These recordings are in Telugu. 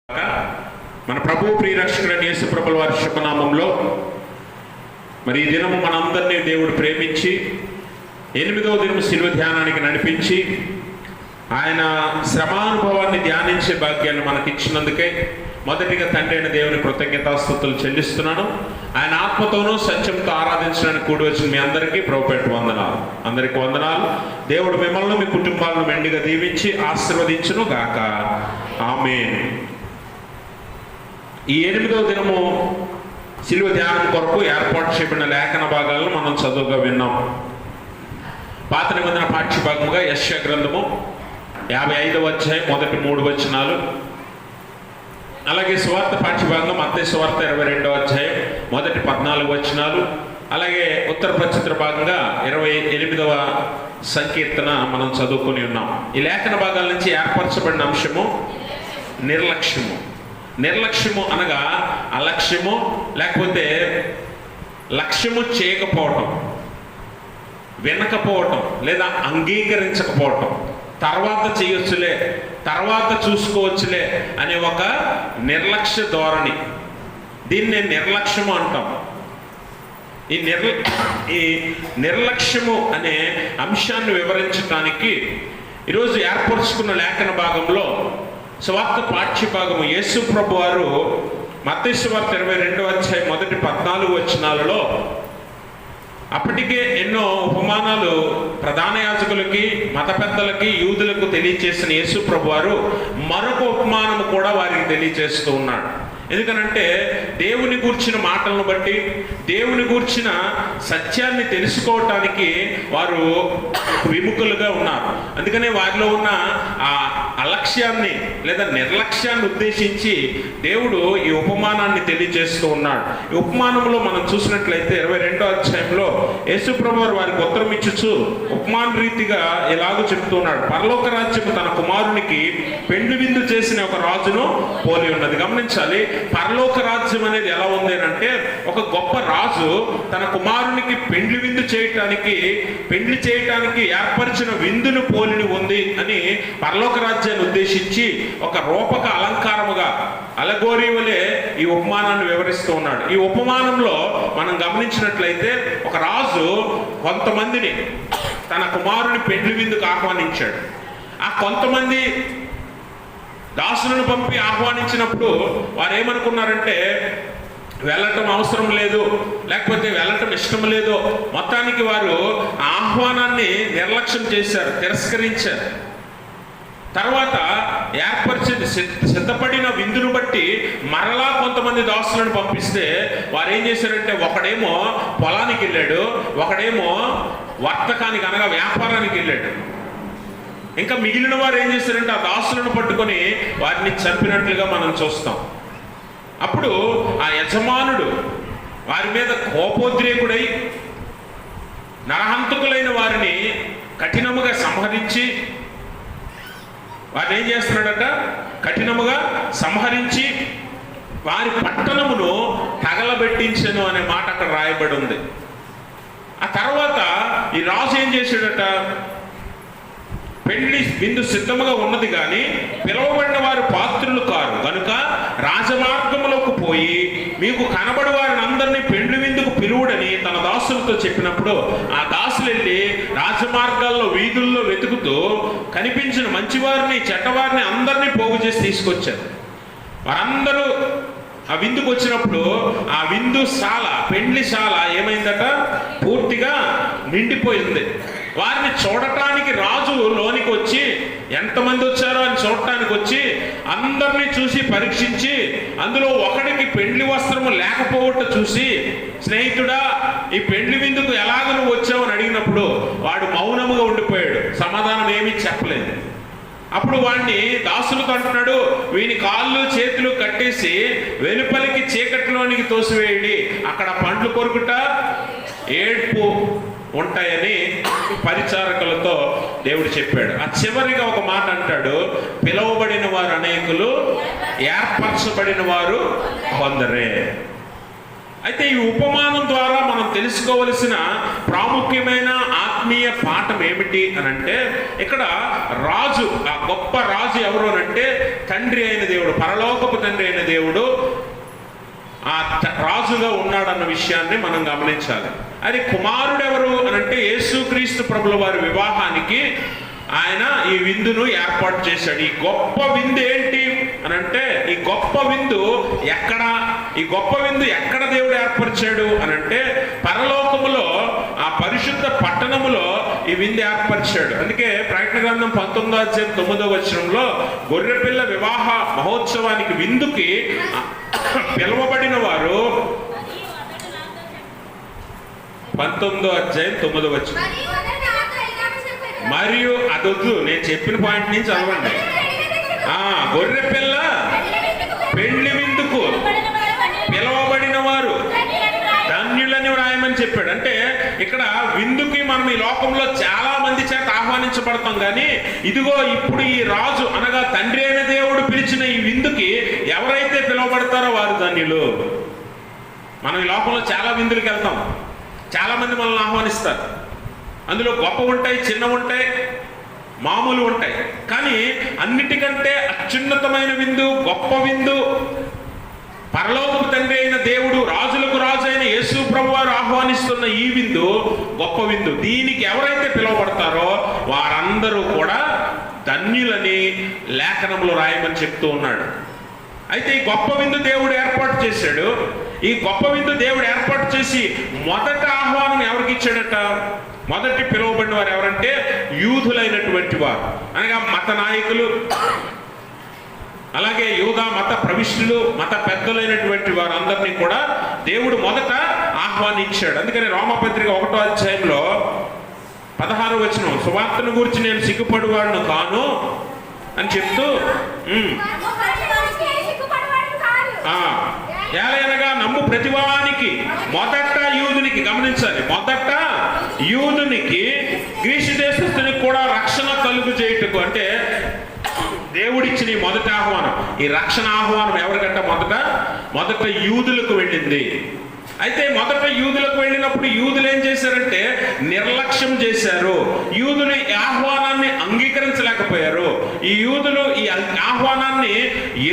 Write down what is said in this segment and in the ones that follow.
మన ప్రభు ప్రియరక్షకుడైన యేసు ప్రభుల వారి శుభనామంలో మరి ఈ దినము మనందరినీ దేవుడు ప్రేమించి 8వ దినము శిలువ ధ్యానానికి నడిపించి ఆయన శ్రమానుభవాన్ని ధ్యానించే భాగ్యాన్ని మనకిచ్చినందుకే మొదటిగా తండ్రి అయిన దేవుని కృతజ్ఞతాస్తుతులు చెల్లిస్తున్నాను. ఆయన ఆత్మతోనూ సత్యంతో ఆరాధించడానికి కూడి వచ్చిన మీ అందరికీ ప్రభుపేట వందనాలు. అందరికీ వందనాలు. దేవుడు మిమ్మల్ని మీ కుటుంబాలను మెండుగా దీవించి ఆశీర్వదించును గాక. ఆమేన్. ఈ 8వ దినము శిలువ ధ్యానం కొరకు ఏర్పాటు చేయబడిన లేఖన భాగాలను మనం చదువుగా విన్నాం. పాత నిబంధన పాఠ్య భాగముగా యెషయా గ్రంథము 55వ అధ్యాయం మొదటి 3 వచనాలు, అలాగే సువార్త పాఠ్యభాగంగా మత్తయి సువార్త 22వ అధ్యాయం మొదటి 14 వచనాలు, అలాగే ఉత్తర ప్రచిత్ర భాగంగా 28వ సంకీర్తన మనం చదువుకొని ఉన్నాం. ఈ లేఖన భాగాల నుంచి ఏర్పరచబడిన అంశము నిర్లక్ష్యము. నిర్లక్ష్యము అనగా అలక్ష్యము, లేకపోతే లక్ష్యము చేయకపోవటం, వినకపోవటం, లేదా అంగీకరించకపోవటం, తర్వాత చేయొచ్చులే, తర్వాత చూసుకోవచ్చులే అనే ఒక నిర్లక్ష్య ధోరణి. దీన్ని నిర్లక్ష్యము అంటాం. ఈ నిర్లక్ష్యము అనే అంశాన్ని వివరించడానికి ఈరోజు ఏర్పరుచుకున్న లేఖన భాగంలో సువార్త పాఠ్య భాగము యేసు ప్రభు వారు మత్తయి సువార్త 22వ అధ్యాయం మొదటి 14 వచనాలలో అప్పటికే ఎన్నో ఉపమానాలు ప్రధాన యాజకులకి, మత పెద్దలకి, యూదులకు తెలియచేసిన యేసు ప్రభు వారు మరొక ఉపమానము కూడా వారికి తెలియచేస్తూ ఉన్నాడు. ఎందుకనంటే దేవుని గూర్చిన మాటలను బట్టి, దేవుని గూర్చిన సత్యాన్ని తెలుసుకోవటానికి వారు విముఖులుగా ఉన్నారు. అందుకనే వారిలో ఉన్న ఆ అలక్ష్యాన్ని లేదా నిర్లక్ష్యాన్ని ఉద్దేశించి దేవుడు ఈ ఉపమానాన్ని తెలియజేస్తూ ఉన్నాడు. ఈ ఉపమానంలో మనం చూసినట్లయితే 22వ అధ్యాయంలో యేసు ప్రభు వారికి ఉత్తరం ఇచ్చుచు ఉపమాన రీతిగా ఎలాగో చెప్తున్నాడు. పరలోక రాజ్యము తన కుమారునికి పెండ్లి విందు చేసిన ఒక రాజును పోలి ఉన్నది. గమనించాలి, పరలోక రాజ్యం అనేది ఎలా ఉంది అంటే ఒక గొప్ప రాజు తన కుమారునికి పెండ్లి విందు పెండ్లి చేయటానికి ఏర్పరిచిన విందును పోలిని ఉంది అని పరలోక రాజ్యాన్ని ఉద్దేశించి ఒక రూపక అలంకారముగా అలగోరీ వలె ఈ ఉపమానాన్ని వివరిస్తూ ఉన్నాడు. ఈ ఉపమానంలో మనం గమనించినట్లయితే ఒక రాజు కొంతమందిని తన కుమారుని పెండ్లి విందుకు ఆహ్వానించాడు. ఆ కొంతమంది దాసులను పంపి ఆహ్వానించినప్పుడు వారు ఏమనుకున్నారంటే వెళ్ళటం అవసరం లేదు, లేకపోతే వెళ్ళటం ఇష్టం లేదు, మొత్తానికి వారు ఆహ్వానాన్ని నిర్లక్ష్యం చేశారు, తిరస్కరించారు. తర్వాత సిద్ధపడిన విందును బట్టి మరలా కొంతమంది దాసులను పంపిస్తే వారు ఏం చేశారంటే ఒకడేమో పొలానికి వెళ్ళాడు, ఒకడేమో వర్తకానికి అనగా వ్యాపారానికి వెళ్ళాడు. ఇంకా మిగిలిన వారు ఏం చేశారంటే ఆ దాసులను పట్టుకొని వారిని చంపినట్లుగా మనం చూస్తాం. అప్పుడు ఆ యజమానుడు వారి మీద కోపోద్రేకుడై నరహంతకులైన వారిని కఠినముగా సంహరించి వారిని ఏం చేస్తున్నాడట, కఠినముగా సంహరించి వారి పట్టణమును తగలబెట్టించెను అనే మాట అక్కడ రాయబడి ఉంది. ఆ తర్వాత ఈ రాజు ఏం చేశాడట, పెళ్లి విందు సిద్ధముగా ఉన్నది కానీ పిలువబడిన వారు పాత్రులు కారు కనుక రాజమార్గములకు పోయి మీకు కనబడి వారిని అందరినీ పెండ్లి విందుకు పిలువుడని తన దాసులతో చెప్పినప్పుడు ఆ దాసులు వెళ్ళి రాజమార్గాల్లో వీధుల్లో వెతుకుతూ కనిపించిన మంచివారిని చెడ్డవారిని అందరినీ పోగు చేసి తీసుకొచ్చారు. వారందరూ ఆ విందుకు వచ్చినప్పుడు ఆ విందుశాల, పెండ్లిశాల ఏమైందట, పూర్తిగా నిండిపోయింది. వారిని చూడటానికి రాజు లోనికి వచ్చి ఎంతమంది వచ్చారో అని చూడటానికి వచ్చి అందరినీ చూసి పరీక్షించి అందులో ఒకడికి పెండ్లి వస్త్రము లేకపోవట చూసి, స్నేహితుడా ఈ పెండ్లి విందుకు ఎలాగ నువ్వు వచ్చావు అని అడిగినప్పుడు వాడు మౌనముగా ఉండిపోయాడు, సమాధానం ఏమీ చెప్పలేదు. అప్పుడు వాడిని దాసులతో అంటున్నాడు, వీని కాళ్ళు చేతులు కట్టేసి వెలుపలికి చీకటిలోనికి తోసివేయండి, అక్కడ పండ్లు కొరుకుట ఏడ్పు ఉంటాయని పరిచారకులతో దేవుడు చెప్పాడు. ఆ చివరిగా ఒక మాట అంటాడు, పిలువబడిన వారు అనేకులు, ఏర్పరచబడిన వారు కొందరే. అయితే ఈ ఉపమానం ద్వారా మనం తెలుసుకోవలసిన ప్రాముఖ్యమైన ఆత్మీయ పాఠం ఏమిటి అని అంటే, ఇక్కడ రాజు, ఆ గొప్ప రాజు ఎవరు అని అంటే తండ్రి అయిన దేవుడు, పరలోకపు తండ్రి అయిన దేవుడు ఆ రాజుగా ఉన్నాడన్న విషయాన్ని మనం గమనించాలి. అది కుమారుడు ఎవరు అని అంటే యేసుక్రీస్తు ప్రభుల వారి వివాహానికి ఆయన ఈ విందును ఏర్పాటు చేశాడు. ఈ గొప్ప విందు ఏంటి అని అంటే, ఈ గొప్ప విందు ఎక్కడ దేవుడు ఏర్పరిచాడు అని అంటే పరలోకములో, ఆ పరిశుద్ధ పట్టణములో ఈ విందు ఏర్పరిచాడు. అందుకే ప్రకటన గ్రంథం 19:9 గొర్రెపిల్ల వివాహ మహోత్సవానికి విందుకి పిలువబడిన వారు 19:9 మరియు అదొద్దు, నేను చెప్పిన పాయింట్ నుంచి చదవండి. గొర్రె పిల్ల పెళ్లి విందుకు పిలవబడిన వారు ధన్యులని వ్రాయమని చెప్పాడు. అంటే ఇక్కడ విందుకి మనం ఈ లోకంలో చాలా మంది చేత ఆహ్వానించబడతాం, కానీ ఇదిగో ఇప్పుడు ఈ రాజు అనగా తండ్రి అయిన దేవుడు పిలిచిన ఈ విందుకి ఎవరైతే పిలువబడతారో వారు ధన్యులు. మనం ఈ లోకంలో చాలా విందులకు వెళ్తాం, చాలా మంది మనల్ని ఆహ్వానిస్తారు. అందులో గొప్ప ఉంటాయి, చిన్న ఉంటాయి, మామూలు ఉంటాయి. కానీ అన్నిటికంటే అత్యున్నతమైన విందు, గొప్ప విందు, పరలోకపు తండ్రి అయిన దేవుడు, రాజులకు రాజు అయిన యేసు ప్రభు వారు ఆహ్వానిస్తున్న ఈ విందు గొప్ప విందు. దీనికి ఎవరైతే పిలువబడతారో వారందరూ కూడా ధన్యులని లేఖనంలో రాయమని చెప్తూ ఉన్నాడు. అయితే ఈ గొప్ప విందు దేవుడు ఏర్పాటు చేశాడు. ఈ గొప్ప విందు దేవుడు ఏర్పాటు చేసి మొదట ఆహ్వానం ఎవరికి ఇచ్చాడట? మొదటి పిలువబడిన వారు ఎవరంటే యూదులైనటువంటి వారు, అనగా మత నాయకులు, అలాగే యూదా మత ప్రవిష్టులు, మత పెద్దలైనటువంటి వారు అందరినీ కూడా దేవుడు మొదట ఆహ్వానించాడు. అందుకని రోమపత్రిక 1:16 సువార్తను గురించి నేను సిగ్గుపడువాడును కాను అని చెప్తూ, ఏలయనగా నమ్ము ప్రతివానికి, మొదట యూదునికి, గమనించాలి, మొదట యూదునికి గ్రీసు దేశస్తునికి కూడా రక్షణ కలుగు చేయుటకు, అంటే దేవుడిచ్చిన ఈ మొదటి ఆహ్వానం, ఈ రక్షణ ఆహ్వానం ఎవరికంటే మొదట యూదులకు వెళ్ళింది. అయితే మొదట యూదులకు వెళ్ళినప్పుడు యూదులు ఏం చేశారంటే నిర్లక్ష్యం చేశారు. యూదులు ఈ ఆహ్వానాన్ని అంగీకరించలేకపోయారు. ఈ యూదులు ఈ ఆహ్వానాన్ని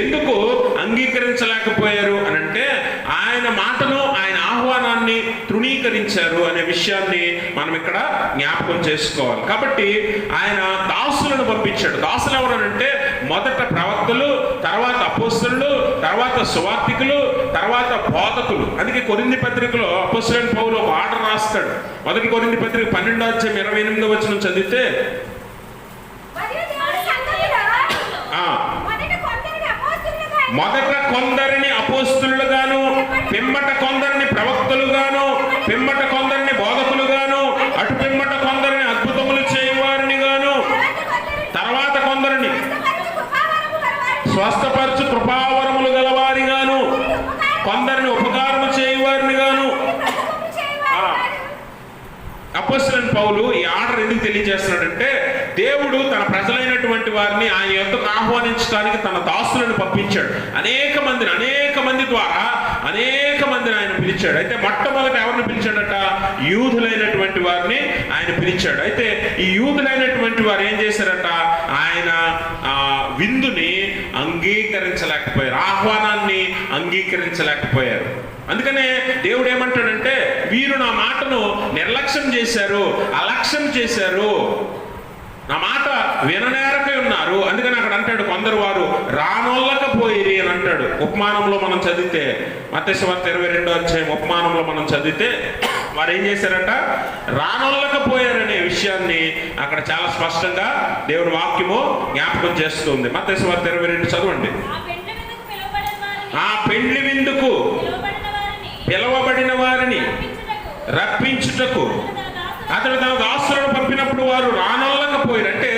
ఎందుకు అంగీకరించలేకపోయారు అని అంటే ఆయన మాటను, ఆయన ఆహ్వానాన్ని తృణీకరించారు అనే విషయాన్ని మనం ఇక్కడ జ్ఞాపకం చేసుకోవాలి. కాబట్టి ఆయన దాసులను పంపించాడు. దాసులు ఎవరనంటే మొదట ప్రవక్తలు, తర్వాత అపోస్తలులు, తర్వాత సువార్తికులు, తర్వాత బోధకులు. అందుకే కొరింథీ పత్రికలో అపోస్తలుడైన పౌలు ఒక ఆర్డర్ రాస్తాడు. మొదటి కొరింథీ పత్రిక 12:28 చదివితే, మొదట కొందరిని అపోస్తలులుగాను, పిమ్మట కొందరిని ప్రవక్తలుగాను, పిమ్మట కొందరిని బోధకులుగాను, అటు పిమ్మట కొందరిని అద్భుతములు చేయవారిని గాను, తర్వాత కొందరిని స్వస్థపరచు కృపావరములు గలవారి గాను, కొందరిని ఉపకారము చేయవారిని గాను. అపోస్తలుడైన పౌలు ఈ ఆర్డర్ ఎందుకు తెలియజేస్తున్నాడంటే దేవుడు తన ప్రజలైనటువంటి వారిని ఆయన యొద్దకు ఆహ్వానించడానికి తన దాసులను పంపించాడు. అనేక మంది ద్వారా అనేక మందిని ఆయన పిలిచాడు. అయితే మొట్టమొదట ఎవరిని పిలిచాడట? యూదులైనటువంటి వారిని ఆయన పిలిచాడు. అయితే ఈ యూదులైనటువంటి వారు ఏం చేశారట? ఆయన విందుని అంగీకరించలేకపోయారు, ఆహ్వానాన్ని అంగీకరించలేకపోయారు. అందుకనే దేవుడు ఏమంటాడంటే వీరు నా మాటను నిర్లక్ష్యం చేశారు, అలక్ష్యం చేశారు, నా మాట విననేరకై ఉన్నారు. అందుకని అక్కడ అంటాడు కొందరు వారు రానోళ్ళకపోయిరి అని అంటాడు. ఉపమానంలో మనం చదివితే, మత్తయి సువార్త 22 ఉపమానంలో మనం చదివితే వారు ఏం చేశారట? రానోళ్ళకపోయారనే విషయాన్ని అక్కడ చాలా స్పష్టంగా దేవుని వాక్యము జ్ఞాపకం చేస్తుంది. మత్తయి సువార్త 22 చదవండి. ఆ పెండ్లి విందుకు పిలవబడిన వారిని రప్పించుటకు అతడు తన దాసులను పంపినప్పుడు వారు రానోళ్ళకపోయారు. అంటే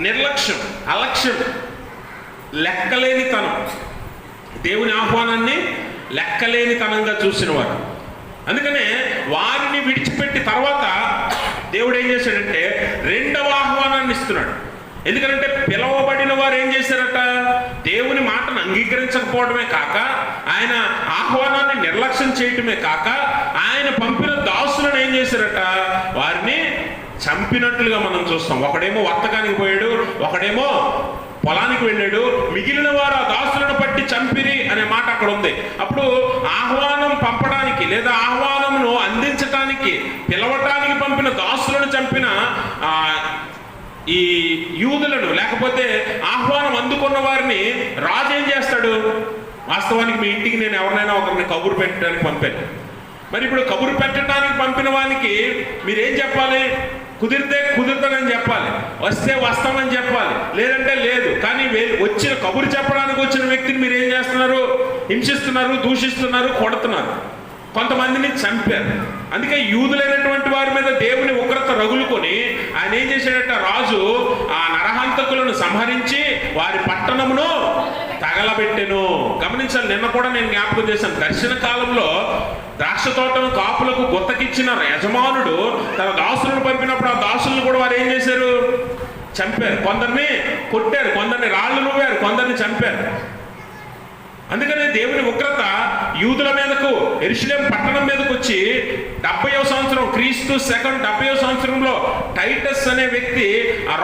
నిర్లక్ష్యం, అలక్ష్యం, లెక్కలేనితనం, దేవుని ఆహ్వానాన్ని లెక్కలేనితనంగా చూసిన వారు. అందుకనే వారిని విడిచిపెట్టి తర్వాత దేవుడు ఏం చేశాడంటే రెండవ ఆహ్వానాన్ని ఇస్తున్నాడు. ఎందుకంటే పిలవబడిన వారు ఏం చేశారట? దేవుని మాటను అంగీకరించకపోవడమే కాక, ఆయన ఆహ్వానాన్ని నిర్లక్ష్యం చేయటమే కాక, ఆయన పంపిన దాసులను ఏం చేశారట? వారిని చంపినట్లుగా మనం చూస్తాం. ఒకడేమో వర్తకానికి పోయాడు, ఒకడేమో పొలానికి వెళ్ళాడు, మిగిలిన వారు ఆ దాసులను పట్టి చంపిరి అనే మాట అక్కడ ఉంది. అప్పుడు ఆహ్వానం పంపడానికి లేదా ఆహ్వానమును అందించటానికి, పిలవటానికి పంపిన దాసులను చంపిన ఈ యూదులను, లేకపోతే ఆహ్వానం అందుకున్న వారిని రాజు ఏం చేస్తాడు? వాస్తవానికి మీ ఇంటికి నేను ఎవరినైనా ఒకరిని కబురు పెట్టడానికి పంపాను. మరి ఇప్పుడు కబురు పెట్టడానికి పంపిన వానికి మీరేం చెప్పాలి? కుదిరితే కుదురుతానని చెప్పాలి, వస్తే వస్తామని చెప్పాలి, లేదంటే లేదు. కానీ వచ్చిన కబురు చెప్పడానికి వచ్చిన వ్యక్తిని మీరు ఏం చేస్తున్నారు? హింసిస్తున్నారు, దూషిస్తున్నారు, కొడుతున్నారు, కొంతమందిని చంపారు. అందుకే యూదులైనటువంటి వారి మీద దేవుని ఉగ్రత రగులుకొని ఆయన ఏం చేశాడట? రాజు ఆ నరహంతకులను సంహరించి వారి పట్టణమును తగలబెట్టెను. గమనించాలి, నిన్న కూడా నేను జ్ఞాపకం చేశాను. దర్శన కాలంలో ద్రాక్ష తోటను కాపులకు గుత్తకిచ్చిన యజమానుడు తన దాసులను పంపినప్పుడు ఆ దాసులను కూడా వారు ఏం చేశారు? చంపారు. కొందరిని కొట్టారు, కొందరిని రాళ్ళు రువ్వారు, కొందరిని చంపారు. అందుకనే దేవుని ఉగ్రత యూదుల మీదకు, యెరూషలేం పట్టణం మీదకు వచ్చి 70వ సంవత్సరం, క్రీస్తు శకం 70వ సంవత్సరంలో టైటస్ అనే వ్యక్తి ఆ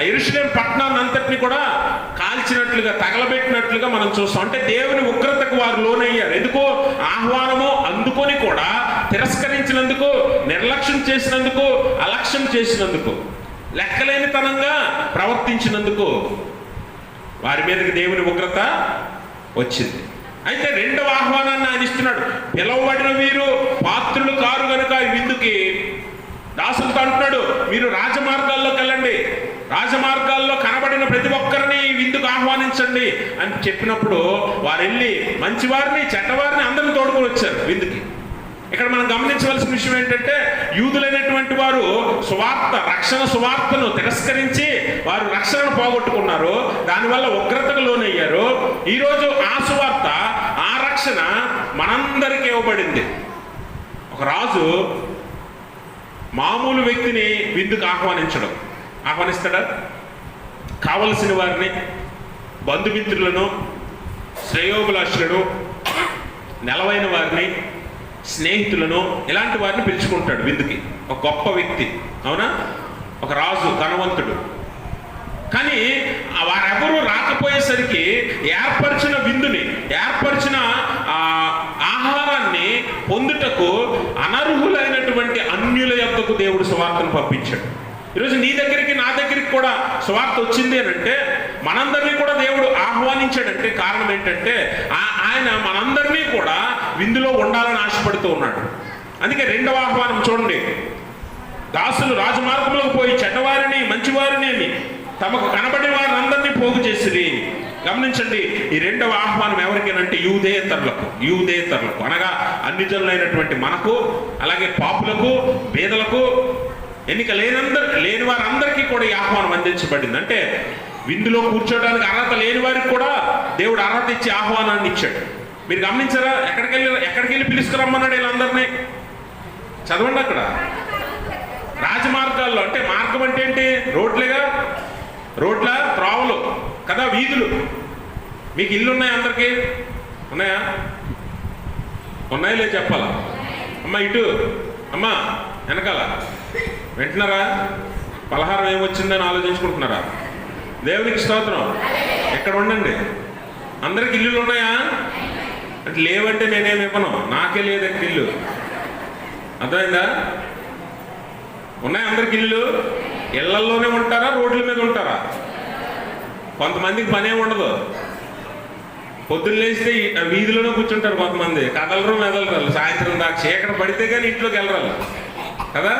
యెరూషలేం పట్టణాన్ని అంతటిని కూడా కాల్చినట్లుగా, తగలబెట్టినట్లుగా మనం చూస్తాం. అంటే దేవుని ఉగ్రతకు వారు లోనయ్యారు. ఎందుకు? ఆహ్వానము అందుకొని కూడా తిరస్కరించినందుకు, నిర్లక్ష్యం చేసినందుకు, అలక్ష్యం చేసినందుకు, లెక్కలేనితనంగా ప్రవర్తించినందుకు వారి మీదకి దేవుని ఉగ్రత వచ్చింది. అయితే రెండవ ఆహ్వానాన్ని ఆయన ఇస్తున్నాడు. పిలవబడిన వీరు పాత్రులు కారు కనుక ఈ విందుకి, దాసులతో అంటున్నాడు, మీరు రాజమార్గాల్లోకి వెళ్ళండి, రాజమార్గాల్లో కనబడిన ప్రతి ఒక్కరిని ఈ విందుకు ఆహ్వానించండి అని చెప్పినప్పుడు వారు వెళ్ళి మంచివారిని, చెడ్డవారిని అందరిని తోడుకొని వచ్చారు విందుకి. ఇక్కడ మనం గమనించవలసిన విషయం ఏంటంటే, యూదులైనటువంటి వారు రక్షణ సువార్తను తిరస్కరించి వారు రక్షణను పోగొట్టుకున్నారు. దానివల్ల ఉగ్రతకు లోనయ్యారు. ఈరోజు ఆ సువార్త, ఆ రక్షణ మనందరికీ ఇవ్వబడింది. ఒక రాజు మామూలు వ్యక్తిని విందుకు ఆహ్వానిస్తాడా? కావలసిన వారిని, బంధుమిత్రులను, శ్రేయోభిలాషులను, నెలవైన వారిని, స్నేహితులను, ఇలాంటి వారిని పిలుచుకుంటాడు విందుకి. ఒక గొప్ప వ్యక్తి, అవునా? ఒక రాజు, ధనవంతుడు. కానీ వారెవరూ రాకపోయేసరికి ఏర్పరిచిన విందుని, ఏర్పరిచిన ఆహారాన్ని పొందుటకు అనర్హులైనటువంటి అన్యుల యొద్దకు దేవుడు సువార్తను పంపించాడు. ఈరోజు నీ దగ్గరికి, నా దగ్గరికి కూడా సువార్త వచ్చింది అని అంటే, మనందరినీ కూడా దేవుడు ఆహ్వానించాడంటే కారణం ఏంటంటే, ఆయన మనందరినీ కూడా విందులో ఉండాలని ఆశపడుతూ ఉన్నాడు. అందుకే రెండవ ఆహ్వానం చూడండి. దాసులు రాజమార్గంలోకి పోయి చెడ్డవారిని, మంచివారిని, తమకు కనబడిన వారిని అందరినీ పోగు చేసిరి. గమనించండి, ఈ రెండవ ఆహ్వానం ఎవరికేనంటే యూదేతరులకు అనగా అన్ని జనులైనటువంటి మనకు, అలాగే పాపులకు, పేదలకు, ఎన్నిక లేని వారందరికీ కూడా ఈ ఆహ్వానం అందించబడింది. అంటే విందులో కూర్చోడానికి అర్హత లేని వారికి కూడా దేవుడు అర్హత ఇచ్చి ఆహ్వానాన్ని ఇచ్చాడు. మీరు గమనించారా? ఎక్కడికి వెళ్ళి పిలుచుకురమ్మన్నాడు వీళ్ళందరినీ? చదవండి అక్కడ. రాజమార్గాల్లో, అంటే మార్గం అంటే ఏంటి? రోడ్ల త్రోవలు కదా, వీధులు. మీకు ఇల్లు ఉన్నాయా? అందరికీ ఉన్నాయా? ఉన్నాయో లేదు చెప్పాలా? అమ్మ ఇటు, అమ్మ వెనకాల, వింటున్నారా? పలహారం ఏమొచ్చిందని ఆలోచించుకుంటున్నారా? దేవునికి స్తోత్రం. ఎక్కడ ఉండండి. అందరికి ఇల్లులు ఉన్నాయా? అంటే లేవంటే నేనేమి ఇవ్వను, నాకే లేదు ఎక్కడ ఇల్లు. అర్థమైందా? ఉన్నాయి అందరికి ఇల్లు. ఇళ్లల్లోనే ఉంటారా, రోడ్ల మీద ఉంటారా? కొంతమందికి పనే ఉండదు. పొద్దున్న లేస్తే వీధిలోనే కూర్చుంటారు కొంతమంది, కదలరు మెదలరు. సాయంత్రం దాకా చీకటి పడితే కానీ ఇంట్లోకి వెళ్ళరు కదా.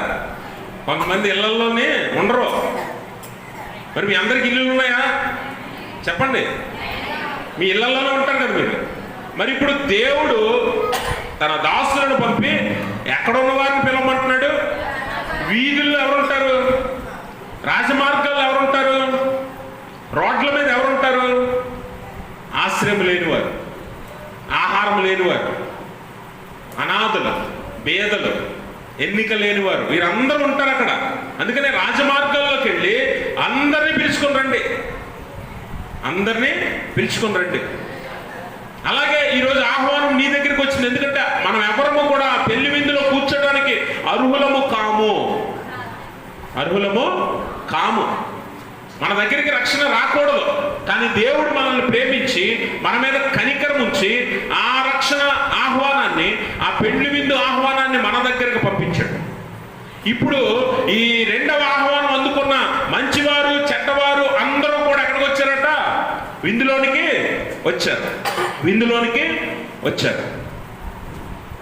కొంతమంది ఇళ్లల్లోనే ఉండరు. మరి మీ అందరికి ఇల్లులు ఉన్నాయా? చెప్పండి. మీ ఇళ్లల్లోనే ఉంటారు కదా మీరు. మరి ఇప్పుడు దేవుడు తన దాసులను పంపి ఎక్కడున్న వారిని పిలవమంటున్నాడు? వీధుల్లో ఎవరుంటారు? రాజమార్గాల్లో ఎవరుంటారు? రోడ్ల మీద ఎవరుంటారు? ఆశ్రయం లేనివారు, ఆహారం లేనివారు, అనాథులు, పేదలు, ఎన్నిక లేనివారు వీరందరూ ఉంటారు అక్కడ. అందుకనే రాజమార్గాల్లోకి వెళ్ళి అందరినీ పిలుచుకొని రండి, అందరినీ పిలుచుకొని రండి. అలాగే ఈరోజు ఆహ్వానం నీ దగ్గరికి వచ్చింది. ఎందుకంటే మనం ఎవరము కూడా పెళ్లి విందులో కూర్చోడానికి అర్హులము కాము. మన దగ్గరికి రక్షణ రాకూడదు, కానీ దేవుడు మనల్ని ప్రేమించి మన మీద కనికరం ఉంచి ఆ రక్షణ ఆహ్వానాన్ని, ఆ పెళ్లి విందు ఆహ్వానాన్ని మన దగ్గరకు పంపించాడు. ఇప్పుడు ఈ రెండవ ఆహ్వానం అందుకున్న మంచివారు చెడ్డవారు అందరూ కూడా ఎక్కడికి వచ్చారట? విందులోనికి వచ్చారు.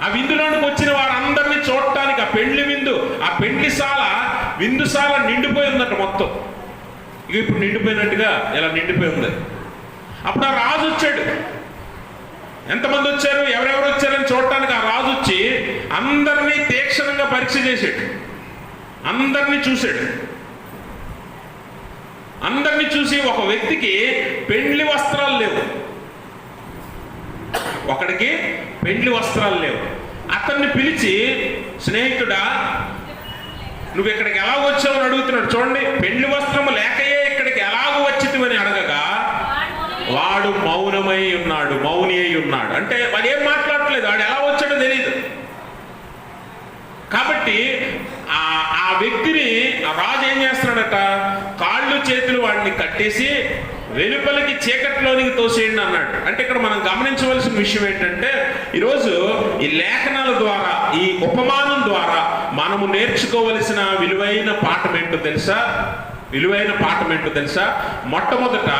ఆ విందులోనికి వచ్చిన వారందరినీ చూడటానికి ఆ పెళ్లి విందు, ఆ విందుశాల నిండిపోయి ఉందట మొత్తం. ఇక ఇప్పుడు నిండిపోయినట్టుగా ఇలా నిండిపోయి ఉంది. అప్పుడు ఆ రాజు వచ్చాడు. ఎంతమంది వచ్చారు, ఎవరెవరు వచ్చారని చూడటానికి ఆ రాజు వచ్చి అందరినీ తీక్షణంగా పరీక్ష చేశాడు. అందరినీ చూసి ఒక వ్యక్తికి పెండ్లి వస్త్రాలు లేవు, ఒకడికి పెండ్లి వస్త్రాలు లేవు. అతన్ని పిలిచి, స్నేహితుడా నువ్వు ఇక్కడికి ఎలాగ వచ్చావు అని అడుగుతున్నాడు. చూడండి, పెండ్లి వస్త్రము లేకయే ఇక్కడికి ఎలాగ వచ్చితివని అడగగా వాడు మౌని అయి ఉన్నాడు. అంటే వాడు ఏం మాట్లాడట్లేదు, వాడు ఎలా వచ్చాడో తెలియదు. కాబట్టి ఆ వ్యక్తిని ఆ రాజు ఏం చేస్తున్నాడట? కాళ్ళు చేతులు వాడిని కట్టేసి వెలుపలికి చీకట్లోనికి తోసేయండి అన్నాడు. అంటే ఇక్కడ మనం గమనించవలసిన విషయం ఏంటంటే, ఈరోజు ఈ లేఖనాల ద్వారా, ఈ ఉపమానం ద్వారా మనము నేర్చుకోవలసిన విలువైన పాఠం ఏంటో తెలుసా? మొట్టమొదట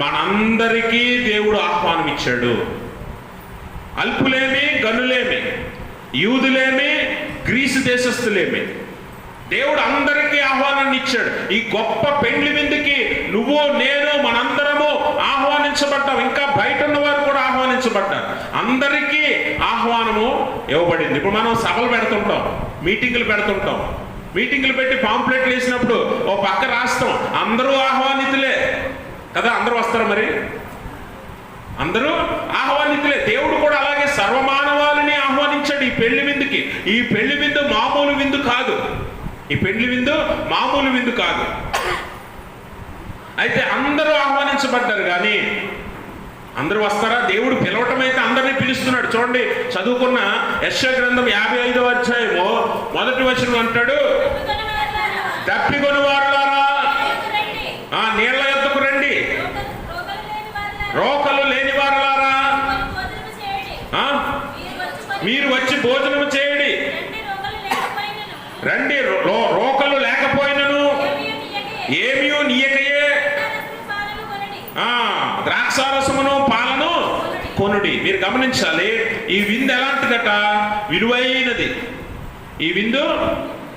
మనందరికీ దేవుడు ఆహ్వానం ఇచ్చాడు. అల్పులేమి గనులేమి, యూదులేమి గ్రీసు దేశస్థులేమి, దేవుడు అందరికీ ఆహ్వానాన్ని ఇచ్చాడు. ఈ గొప్ప పెండ్లి విందుకి నువ్వు నేను మనందరము ఆహ్వానించబడ్డాం. ఇంకా బయట ఉన్న వారు కూడా ఆహ్వానించబడ్డారు. అందరికీ ఆహ్వానము ఇవ్వబడింది. ఇప్పుడు మనం సభలు పెడుతుంటాం, మీటింగులు పెట్టి పాంప్లెట్లు వేసినప్పుడు ఓ పక్క రాస్తాం, అందరూ ఆహ్వానితులే కదా. అందరూ వస్తారు, మరి అందరూ ఆహ్వానితులే. దేవుడు కూడా అలాగే సర్వమానవాళిని ఆహ్వానించాడు ఈ పెళ్లి విందుకి. ఈ పెళ్లి విందు మామూలు విందు కాదు. అయితే అందరూ ఆహ్వానించబడ్డారు, కానీ అందరూ వస్తారా? దేవుడు పిలవటం అయితే అందరినీ పిలుస్తున్నాడు. చూడండి, చదువుకున్న యెషయా గ్రంథం 55వ అధ్యాయము 1వ వచనం అంటాడు, తప్పికొని వారులారా నీళ్ల యొద్దకు రండి, రోకలు లేని వారులారా మీరు వచ్చి భోజనం చేయండి. రండి, రోకలు లేకపోయినను ఏమీ నీయకయే ద్రాక్షారసమును పాలను కొనుడి. మీరు గమనించాలి, ఈ విందు ఎలాంటిదట?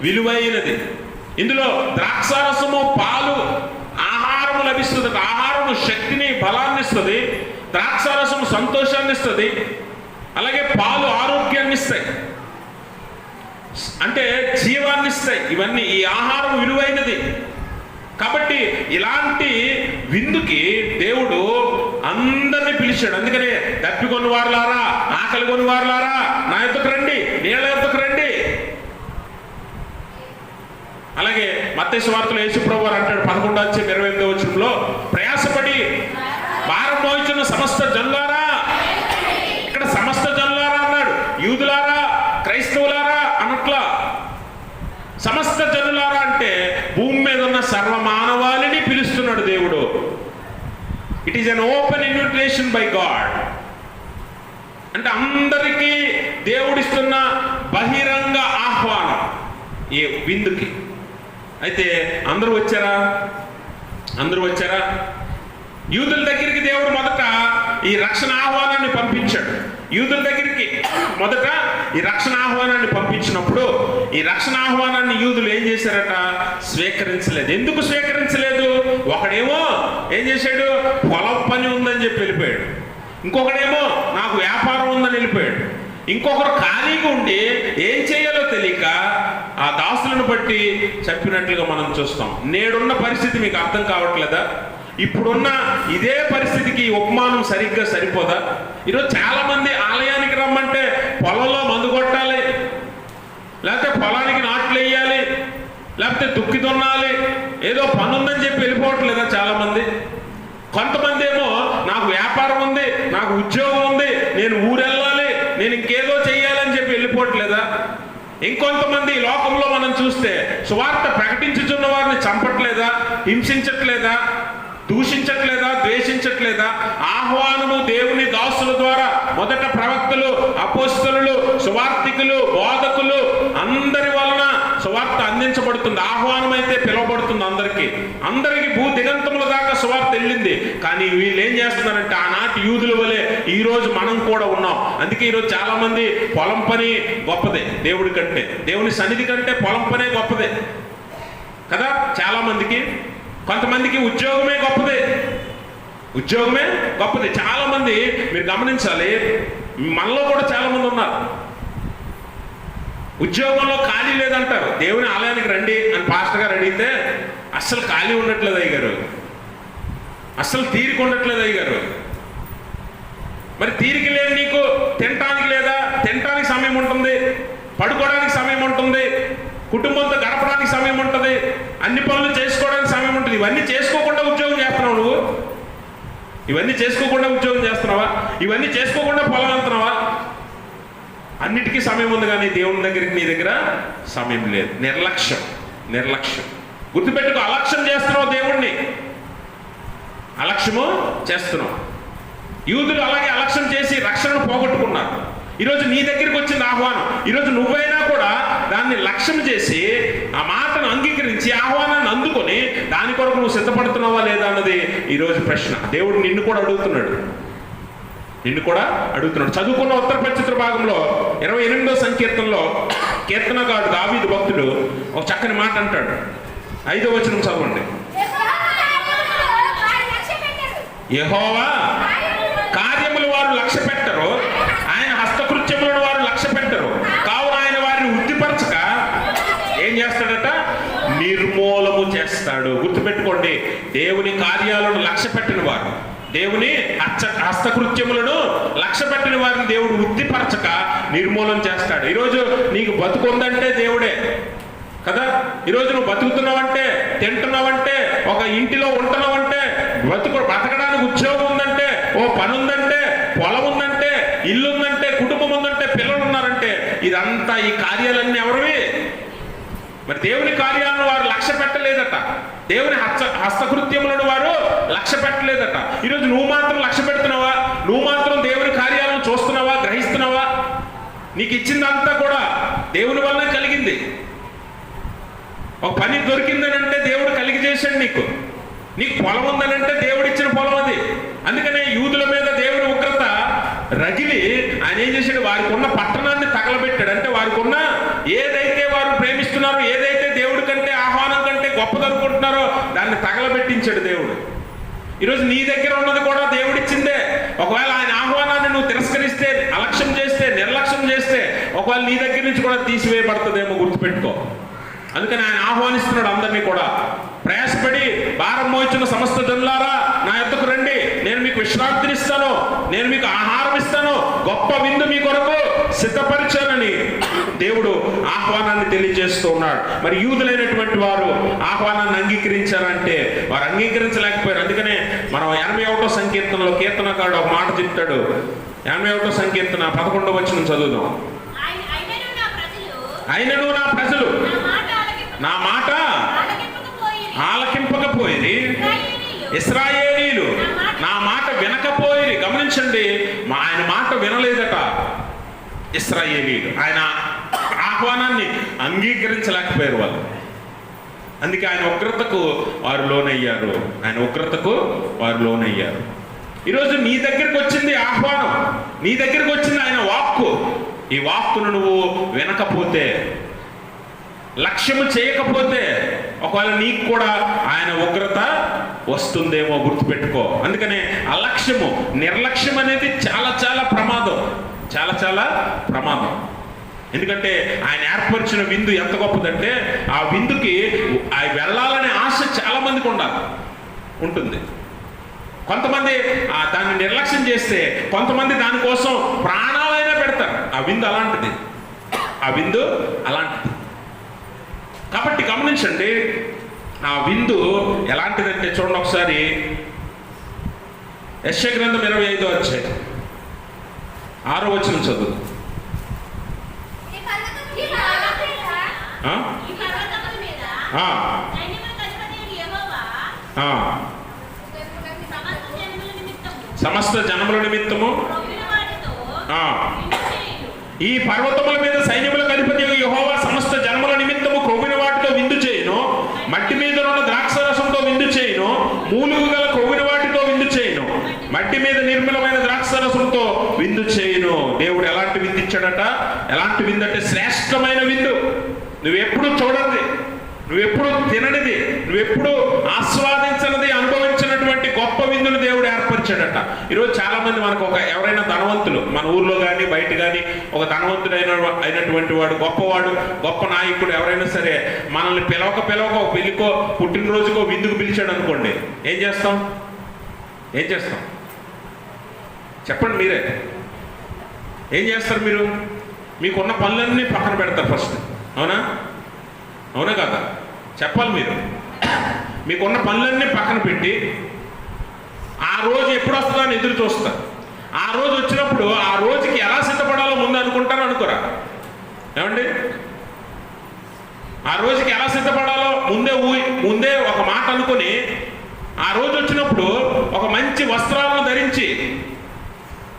విలువైనది. ఇందులో ద్రాక్షారసము, పాలు, ఆహారము లభిస్తుంది. ఆహారము శక్తిని, బలాన్ని ఇస్తుంది. ద్రాక్షారసము సంతోషాన్ని ఇస్తుంది. అలాగే పాలు ఆరోగ్యాన్ని ఇస్తాయి, అంటే జీవాన్ని ఇస్తాయి. ఇవన్నీ, ఈ ఆహారం విలువైనది. కాబట్టి ఇలాంటి విందుకి దేవుడు అందరినీ పిలిచాడు. అందుకనే దప్పికొని వారులారా, ఆకలి కొని వారులారా నా యొద్దకు రండి, నీళ్ళ యొద్దకు రండి. అలాగే మత్తయి సువార్తలో యేసు ప్రభువు అంటాడు 11:28 వచనంలో, ప్రయాసపడి భారం మోయుచున్న సమస్త జనులారా. ఇక్కడ సమస్త జనులారా అన్నాడు, యూదులారా, క్రైస్తవులారా అనట్లా. సమస్త జనులారా అంటే భూమి మీద ఉన్న సర్వమానవాళిని పిలుస్తున్నాడు దేవుడు. It is an open invitation by God. అంటే అందరికీ దేవుడిస్తున్న బహిరంగ ఆహ్వానం ఈ విందుకి. అయితే అందరూ వచ్చారా? యూదుల దగ్గరికి దేవుడు మొదట ఈ రక్షణ ఆహ్వానాన్ని పంపించాడు. యూదుల దగ్గరికి మొదట ఈ రక్షణ ఆహ్వానాన్ని పంపించినప్పుడు ఈ రక్షణ ఆహ్వానాన్ని యూదులు ఏం చేశారట? స్వీకరించలేదు. ఎందుకు స్వీకరించలేదు? ఒకడేమో ఏం చేశాడు? పొలం పని ఉందని చెప్పి వెళ్ళిపోయాడు. ఇంకొకడేమో నాకు వ్యాపారం ఉందని వెళ్ళిపోయాడు. ఇంకొకరు ఖాళీగా ఉండి ఏం చేయాలో తెలియక ఆ దాసులను బట్టి చెప్పినట్లుగా మనం చూస్తాం. నేడున్న పరిస్థితి మీకు అర్థం కావట్లేదా? ఇప్పుడున్న ఇదే పరిస్థితికి ఉపమానం సరిగ్గా సరిపోదా? ఈరోజు చాలా మంది ఆలయానికి రమ్మంటే పొలంలో మందు కొట్టాలి, లేకపోతే పొలానికి నాట్లు వేయాలి, లేకపోతే దుక్కి దున్నాలి, ఏదో పని ఉందని చెప్పి వెళ్ళిపోవట్లేదా చాలామంది? కొంతమంది ఏమో నాకు వ్యాపారం ఉంది, నాకు ఉద్యోగం ఉంది, నేను ఊరెళ్ళాలి, నేను ఇంకేదో చెయ్యాలని చెప్పి వెళ్ళిపోవట్లేదా? ఇంకొంతమంది ఈ లోకంలో మనం చూస్తే సువార్త ప్రకటించుచున్న వారిని చంపట్లేదా, హింసించట్లేదా, దూషించట్లేదా, ద్వేషించట్లేదా? ఆహ్వానము దేవుని దాసుల ద్వారా మొదట ప్రవక్తలు, అపోస్తలులు, సువార్తికులు, బోధకులు అందరి వలన సువార్త అందించబడుతుంది. ఆహ్వానం అయితే పిలువబడుతుంది అందరికీ భూ దిగంతముల దాకా సువార్త వెళ్ళింది. కానీ వీళ్ళు ఏం చేస్తున్నారంటే ఆనాటి యూదుల వలె ఈ రోజు మనం కూడా ఉన్నాం. అందుకే ఈరోజు చాలా మంది పొలం పని గొప్పదే దేవుడి కంటే, దేవుని సన్నిధి కంటే పొలం పనే గొప్పదే కదా చాలా మందికి. కొంతమందికి ఉద్యోగమే గొప్పది. చాలా మంది మీరు గమనించాలి, మనలో కూడా చాలా మంది ఉన్నారు ఉద్యోగంలో ఖాళీ లేదంటారు. దేవుని ఆలయానికి రండి అని పాస్టర్ గారు అడిగితే అస్సలు ఖాళీ ఉండట్లేదు అయ్యగారు, అస్సలు తీరిక ఉండట్లేదు అయ్యగారు. మరి తీరిక లేదు నీకు, తినటానికి లేదా? తినటానికి సమయం ఉంటుంది, పడుకోవడానికి సమయం ఉంటుంది, కుటుంబంతో గడపడానికి సమయం ఉంటుంది, అన్ని పనులు చేసుకోవడానికి సమయం ఉంటుంది. ఇవన్నీ చేసుకోకుండా ఉద్యోగం చేస్తున్నావు నువ్వు? ఇవన్నీ చేసుకోకుండా ఉద్యోగం చేస్తున్నావా? ఇవన్నీ చేసుకోకుండా పొలం వెళ్తున్నావా? అన్నిటికీ సమయం ఉంది, కానీ దేవుని దగ్గరికి నీ దగ్గర సమయం లేదు. నిర్లక్ష్యం. గుర్తుపెట్టుకో, అలక్ష్యం చేస్తున్నావు దేవుణ్ణి, అలక్ష్యము చేస్తున్నావు. యూదులు అలాగే అలక్ష్యం చేసి రక్షణను పోగొట్టుకున్నారు. ఈరోజు నీ దగ్గరికి వచ్చింది ఆహ్వానం. ఈరోజు నువ్వైనా కూడా దాన్ని లక్ష్యం చేసి ఆ మాటను అంగీకరించి ఆహ్వానాన్ని అందుకొని దాని కొరకు నువ్వు సిద్ధపడుతున్నావా లేదా అన్నది ఈరోజు ప్రశ్న. దేవుడు నిన్ను కూడా అడుగుతున్నాడు. చదువుకున్న ఉత్తర పరిచిత్ర భాగంలో 28వ సంకీర్తనలో కీర్తనగాడు దావీదు భక్తుడు ఒక చక్కని మాట అంటాడు. 5వ వచనం చదవండి. యెహోవా కార్యములు వారు లక్ష్య పెట్టరు, ఆయన హస్తకృత్యములను వారు లక్ష్య పెట్టరు. కావున ఆయన వారిని వృద్ధిపరచక ఏం చేస్తాడట? నిర్మూలము చేస్తాడు. గుర్తుపెట్టుకోండి, దేవుని కార్యాలను లక్ష్య పెట్టిన వారు, దేవుని హస్తకృత్యములను లక్ష్య పెట్టిన వారిని దేవుడు వృద్ధిపరచక నిర్మూలన చేస్తాడు. ఈరోజు నీకు బతుకుందంటే దేవుడే కదా. ఈరోజు నువ్వు బతుకుతున్నావంటే, తింటున్నావంటే, ఒక ఇంటిలో ఉంటున్నావంటే, బతకడానికి ఉద్యోగం ఉందంటే, ఓ పని ఉందంటే, పొలం ఉందంటే, ఇల్లు ఉందంటే, కుటుంబం ఉందంటే, పిల్లలు ఉన్నారంటే, ఇదంతా ఈ కార్యాలన్నీ ఎవరివి? మరి దేవుని కార్యాలను వారు లక్ష్య పెట్టలేదట, దేవుని హస్తకృత్యములను వారు లక్ష్య పెట్టలేదట. ఈరోజు నువ్వు మాత్రం లక్ష్య పెడుతున్నావా? నువ్వు మాత్రం దేవుని కార్యాలను చూస్తున్నావా, గ్రహిస్తున్నావా? నీకు ఇచ్చిందంతా కూడా దేవుని వల్లనే కలిగింది. ఒక పని దొరికిందనంటే దేవుడు కలిగి చేశాడు. నీకు పొలం ఉందనంటే దేవుడు ఇచ్చిన పొలం అది. అందుకనే యూదుల మీద దేవుని ఉగ్రత రగిలి ఆయన ఏం చేశాడు? వారికి ఉన్న పట్టణాన్ని తగలబెట్టాడు. అంటే వారికి ఉన్న ఏదైతే వారు ప్రేమిస్తున్నారో, ఏదైతే దేవుడి కంటే ఆహ్వానం కంటే గొప్పదనుకుంటున్నారో దాన్ని తగలబెట్టించాడు దేవుడు. ఈరోజు నీ దగ్గర ఉన్నది కూడా దేవుడిచ్చిందే. ఒకవేళ ఆయన ఆహ్వానాన్ని నువ్వు తిరస్కరిస్తే, అలక్ష్యం చేస్తే, నిర్లక్ష్యం చేస్తే ఒకవేళ నీ దగ్గర నుంచి కూడా తీసివేయబడుతుందేమో, గుర్తుపెట్టుకో. అందుకని ఆయన ఆహ్వానిస్తున్నాడు అందరినీ కూడా. ప్రయాసపడి భారం మోయించిన సమస్త జనులారా నా యొద్దకు రండి, నేను మీకు విశ్రాంతినిస్తాను, నేను మీకు ఆహారం ఇస్తాను, గొప్ప విందు మీ కొరకు సిద్ధపరిచానని దేవుడు ఆహ్వానాన్ని తెలియజేస్తూ ఉన్నాడు. మరి యూదులైనటువంటి వారు ఆహ్వానాన్ని అంగీకరించారంటే వారు అంగీకరించలేకపోయారు. అందుకనే మనం 81వ సంకీర్తనలో కీర్తనకారుడు ఒక మాట చెప్తాడు. 81వ సంకీర్తన 11వ వచనం చదువుదాం. అయినను నా ప్రజలు నా మాట ఆలకింపకపోయిరి, ఇశ్రాయేలీలు నా మాట వినకపోయిరి. గమనించండి, ఆయన మాట వినలేదట ఇశ్రాయేలీలు. ఆయన ఆహ్వానాన్ని అంగీకరించలేకపోయారు వాళ్ళు. అందుకే ఆయన ఉగ్రతకు వారు లోనయ్యారు. ఈరోజు నీ దగ్గరికి వచ్చింది ఆహ్వానం, నీ దగ్గరికి వచ్చింది ఆయన వాక్కు. ఈ వాక్కును నువ్వు వినకపోతే, లక్ష్యము చేయకపోతే ఒకవేళ నీకు కూడా ఆయన ఉగ్రత వస్తుందేమో, గుర్తుపెట్టుకో. అందుకనే అలక్ష్యము, నిర్లక్ష్యం అనేది చాలా చాలా ప్రమాదం. ఎందుకంటే ఆయన ఏర్పరిచిన విందు ఎంత గొప్పదంటే ఆ విందుకి వెళ్ళాలనే ఆశ చాలా మందికి ఉంటుంది. కొంతమంది దాన్ని నిర్లక్ష్యం చేస్తే కొంతమంది దానికోసం ప్రాణాలైనా పెడతారు. ఆ విందు అలాంటిది. ఆ విందు అలాంటిది. కాబట్టి గమనించండి, ఆ విందు ఎలాంటిదంటే చూడండి ఒకసారి, యెషయా గ్రంథం 25వ అధ్యాయం 6వ వచనం చదువు. సమస్త జనముల నిమిత్తము ఈ పర్వతముల మీద సైన్యములకు అధిపతి యెహోవా సమస్త జనముల నిమిత్తము క్రొవ్విన వాటితో విందు చేయును, మట్టి మీద ఉన్న ద్రాక్షరసంతో విందు చేయును, మూలుగు గల క్రొవ్విన వాటితో విందు చేయును, మట్టి మీద నిర్మలమైన ద్రాక్షరసంతో విందు చేయును. దేవుడు ఎలాంటి విందు ఇచ్చాడట? ఎలాంటి విందు అంటే శ్రేష్టమైన విందు. నువ్వెప్పుడు చూడండి, నువ్వెప్పుడు తిననిది, నువ్వెప్పుడు ఆస్వాదించనిది, అనుభవించినటువంటి గొప్ప విందును దేవుడు ఏర్పరిచాడట. ఈరోజు చాలా మంది మనకు ఎవరైనా ధనవంతులు, మన ఊర్లో కానీ బయట కానీ ఒక అయినటువంటి వాడు, గొప్పవాడు, గొప్ప నాయకుడు ఎవరైనా సరే మనల్ని పిలవక ఒక పెళ్ళికో పుట్టినరోజుకో విందుకు పిలిచాడు అనుకోండి, ఏం చేస్తాం? చెప్పండి మీరే. ఏం చేస్తారు మీరు? మీకున్న పనులన్నీ పక్కన పెడతారు ఫస్ట్. అవునా కదా? చెప్పాలి మీరు. మీకున్న పనులన్నీ పక్కన పెట్టి ఆ రోజు ఎప్పుడు వస్తుందో అని ఎదురు చూస్తారు. ఆ రోజు వచ్చినప్పుడు ఆ రోజుకి ఎలా సిద్ధపడాలో ముందు అనుకుంటారు, అనుకోరా? ఏమండి? ఆ రోజుకి ఎలా సిద్ధపడాలో ముందే ఒక మాట అనుకొని ఆ రోజు వచ్చినప్పుడు ఒక మంచి వస్త్రాలను ధరించి,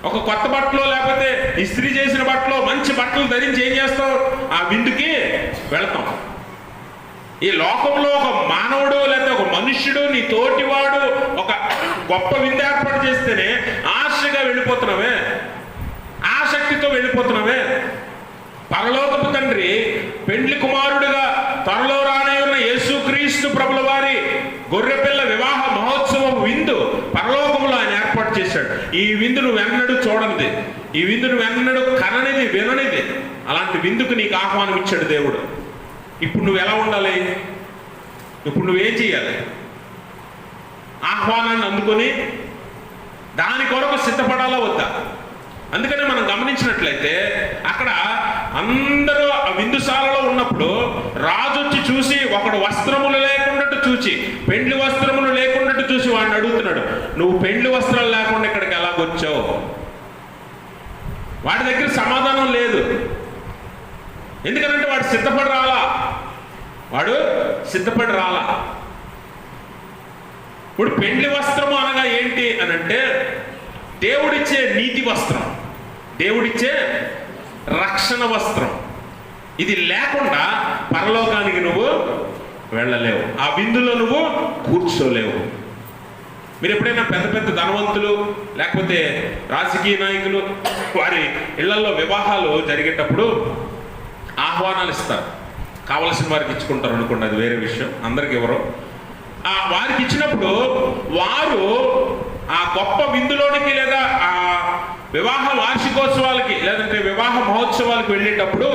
ఒక కొత్త బట్టలో లేకపోతే ఇస్త్రీ చేసిన బట్టలో మంచి బట్టలు ధరించి ఏం చేస్తాం? ఆ విందుకి వెళతాం. ఈ లోకంలో ఒక మానవుడు లేకపోతే ఒక మనుష్యుడు, నీ తోటివాడు ఒక గొప్ప విందు ఏర్పాటు చేస్తేనే ఆశగా వెళ్ళిపోతున్నావే, ఆసక్తితో వెళ్ళిపోతున్నావే. పరలోకపు తండ్రి పెండ్లి కుమారుడిగా త్వరలో రానయ్యున్న యేసుక్రీస్తు ప్రభుల వారి గొర్రెపిల్ల వివాహ మహోత్సవం విందు పరలోకంలో ఆయన ఏర్పాటు చేశాడు. ఈ విందు నువ్వెన్నడూ చూడనిది, ఈ విందు నువ్వెన్నడూ కననిది, విననిది. అలాంటి విందుకు నీకు ఆహ్వానం ఇచ్చాడు దేవుడు. ఇప్పుడు నువ్వు ఎలా ఉండాలి? ఇప్పుడు నువ్వేం చేయాలి? ఆహ్వానాన్ని అందుకొని దాని కొరకు సిద్ధపడాలా వద్దా? అందుకనే మనం గమనించినట్లయితే అక్కడ అందరూ ఆ విందుశాలలో ఉన్నప్పుడు రాజు వచ్చి చూసి, ఒకడు వస్త్రములు లేకున్నట్టు చూసి, పెండ్లి వస్త్రములు లేకున్నట్టు చూసి వాడిని అడుగుతున్నాడు, నువ్వు పెండ్లి వస్త్రాలు లేకుండా ఇక్కడికి ఎలాగొచ్చావు? వాడి దగ్గర సమాధానం లేదు. ఎందుకంటే వాడు సిద్ధపడి రాలా. ఇప్పుడు పెండ్లి వస్త్రము అనగా ఏంటి అని అంటే, దేవుడిచ్చే నీతి వస్త్రం, దేవుడిచ్చే రక్షణ వస్త్రం. ఇది లేకుండా పరలోకానికి నువ్వు వెళ్ళలేవు, ఆ విందులో నువ్వు కూర్చోలేవు. మీరు ఎప్పుడైనా పెద్ద పెద్ద ధనవంతులు లేకపోతే రాజకీయ నాయకులు వారి ఇళ్లలో వివాహాలు జరిగేటప్పుడు ఆహ్వానాలు ఇస్తారు. కావలసిన వారికి ఇచ్చుకుంటారు అనుకోండి, అది వేరే విషయం, అందరికి ఎవరో. వారికి ఇచ్చినప్పుడు వారు ఆ గొప్ప విందులోనికి లేదా ఆ వివాహ వార్షికోత్సవాలకి లేదంటే వివాహ మహోత్సవాలకు వెళ్ళేటప్పుడు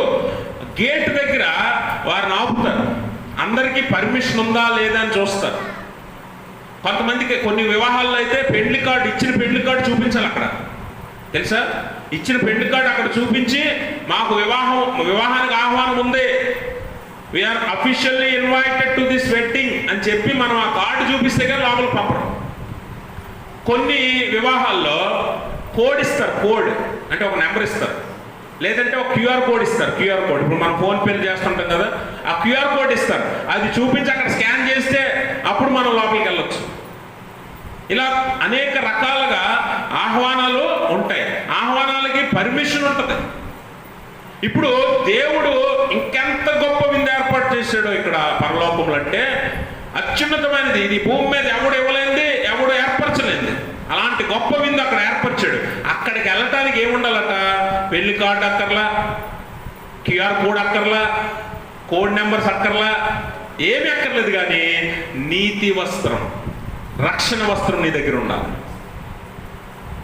గేట్ దగ్గర వారిని ఆపుతారు. అందరికీ పర్మిషన్ ఉందా లేదా అని చూస్తారు. కొంతమందికి కొన్ని వివాహాల్లో అయితే ఇచ్చిన పెళ్లి కార్డు చూపించాలి అక్కడ, తెలుసా? ఇచ్చిన పెళ్లి కార్డు అక్కడ చూపించి, మాకు వివాహానికి ఆహ్వానం ఉంది, we're officially invited to this wedding అని చెప్పి మనం ఆ కార్డు చూపిస్తే కానీ లోపల పంపడం. కొన్ని వివాహాల్లో కోడ్ ఇస్తారు, కోడ్ అంటే ఒక నెంబర్ ఇస్తారు, లేదంటే ఒక క్యూఆర్ కోడ్ ఇస్తారు. క్యూఆర్ కోడ్ ఇప్పుడు మనం ఫోన్పేలు చేస్తుంటాం కదా, ఆ క్యూఆర్ కోడ్ ఇస్తారు. అది చూపించి అక్కడ స్కాన్ చేస్తే అప్పుడు మనం లోపలికి వెళ్ళొచ్చు. ఇలా అనేక రకాలుగా ఆహ్వానాలు ఉంటాయి. ఆహ్వానాలకి పర్మిషన్ ఉంటుంది. ఇప్పుడు దేవుడు ఇంకెంత గొప్ప విందు ఏర్పాటు చేశాడో ఇక్కడ పరలోకములు అంటే అత్యున్నతమైనది. ఇది భూమి మీద ఎవడు ఇవ్వలేంది, ఎవడు ఏర్పరచలేంది. అలాంటి గొప్ప విందు అక్కడ ఏర్పరిచాడు. అక్కడికి వెళ్ళటానికి ఏముండాలట? పెళ్లి కార్డు అక్కర్లా, క్యూఆర్ కోడ్ అక్కర్లా, కోడ్ నెంబర్స్ అక్కర్లా, ఏమి అక్కర్లేదు. కానీ నీతి వస్త్రం, రక్షణ వస్త్రం నీ దగ్గర ఉండాలి.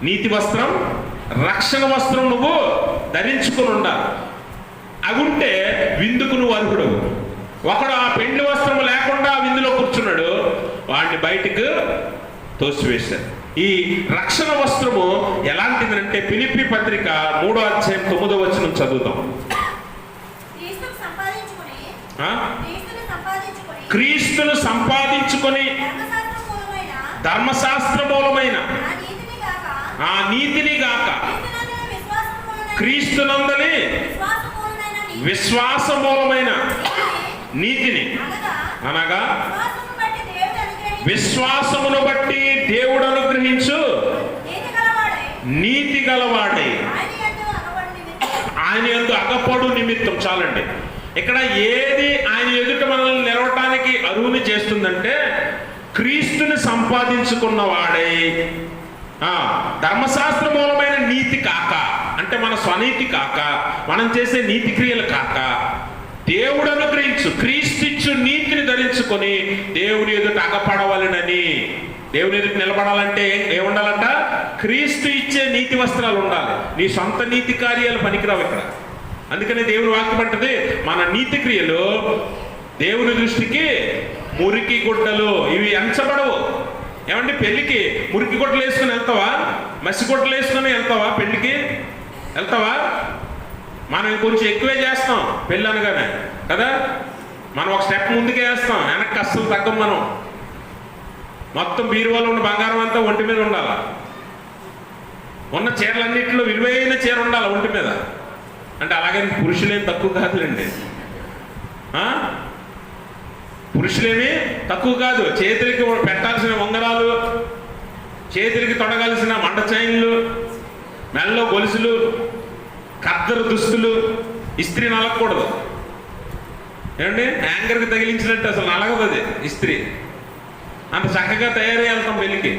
నీతి వస్త్రం, రక్షణ వస్త్రం నువ్వు ధరించుకుని ఉండాలి. అవి ఉంటే విందుకు నువ్వు అర్హుడు. ఒకడు ఆ పెండ్లి వస్త్రం లేకుండా విందులో కూర్చున్నాడు, వాడిని బయటకు తోసివేశారు. ఈ రక్షణ వస్త్రము ఎలాంటిదంటే ఫిలిప్పీ పత్రిక 3వ అధ్యాయం 9వ వచనం చదువుతాం. క్రీస్తును సంపాదించుకొని ధర్మశాస్త్ర మూలమైన ఆ నీతిని గాక క్రీస్తునందలి విశ్వాస మూలమైన నీతిని అనగా విశ్వాసమును బట్టి దేవుడు అనుగ్రహించు నీతి గలవాడై ఆయన యందు అగపడు నిమిత్తం. చాలండి. ఇక్కడ ఏది ఆయన ఎదుట మనల్ని నిలవటానికి అరువుని చేస్తుందంటే క్రీస్తుని సంపాదించుకున్నవాడై ధర్మశాస్త్ర మూలమైన నీతి కాక, అంటే మన స్వనీతి కాక, మనం చేసే నీతి క్రియలు కాక, దేవుడు అనుగ్రహించు క్రీస్తు ఇచ్చు నీతిని ధరించుకొని దేవుని ఎదుట అగపడవలనని. దేవుని ఎదుట నిలబడాలంటే ఏముండాలంట? క్రీస్తు ఇచ్చే నీతి వస్త్రాలు ఉండాలి. నీ సొంత నీతి కార్యాలు పనికిరావు ఇక్కడ. అందుకని దేవుని వాక్యం అంటది, మన నీతి క్రియలు దేవుని దృష్టికి మురికి గుడ్డలు, ఇవి ఎంచబడవు. ఏమంటే పెళ్లికి మురికి గుడ్డలు వేసుకుని వెళ్తావా? మసి గుడ్డలు వేసుకుని వెళ్తావా? పెళ్లికి వెళ్తావా? మనం కొంచెం ఎక్కువే చేస్తాం పెళ్ళి అనగానే కదా. మనం ఒక స్టెప్ ముందుకే వేస్తాం, వెనక్కి అస్సలు తగ్గం. మనం మొత్తం బీరువాలో ఉన్న బంగారం అంతా ఒంటి మీద ఉండాలి. ఉన్న చీరలన్నింటిలో విలువైన చీర ఉండాలి ఒంటి మీద. అంటే అలాగే పురుషులేం తక్కువ కాదులేండి, పురుషులేమి తక్కువ కాదు. చేతులకి పెట్టాల్సిన ఉంగరాలు, చేతులకి తొడగాల్సిన మంట చైన్లు, మెల్లో గొలుసులు, కద్దరు దుస్తులు, ఇస్త్రీ నలగకూడదు. ఏమండి? యాంకర్కి తగిలించినట్టు అసలు నలగదు అది ఇస్త్రీ. అంత చక్కగా తయారై వెళ్తాం పెళ్ళికి.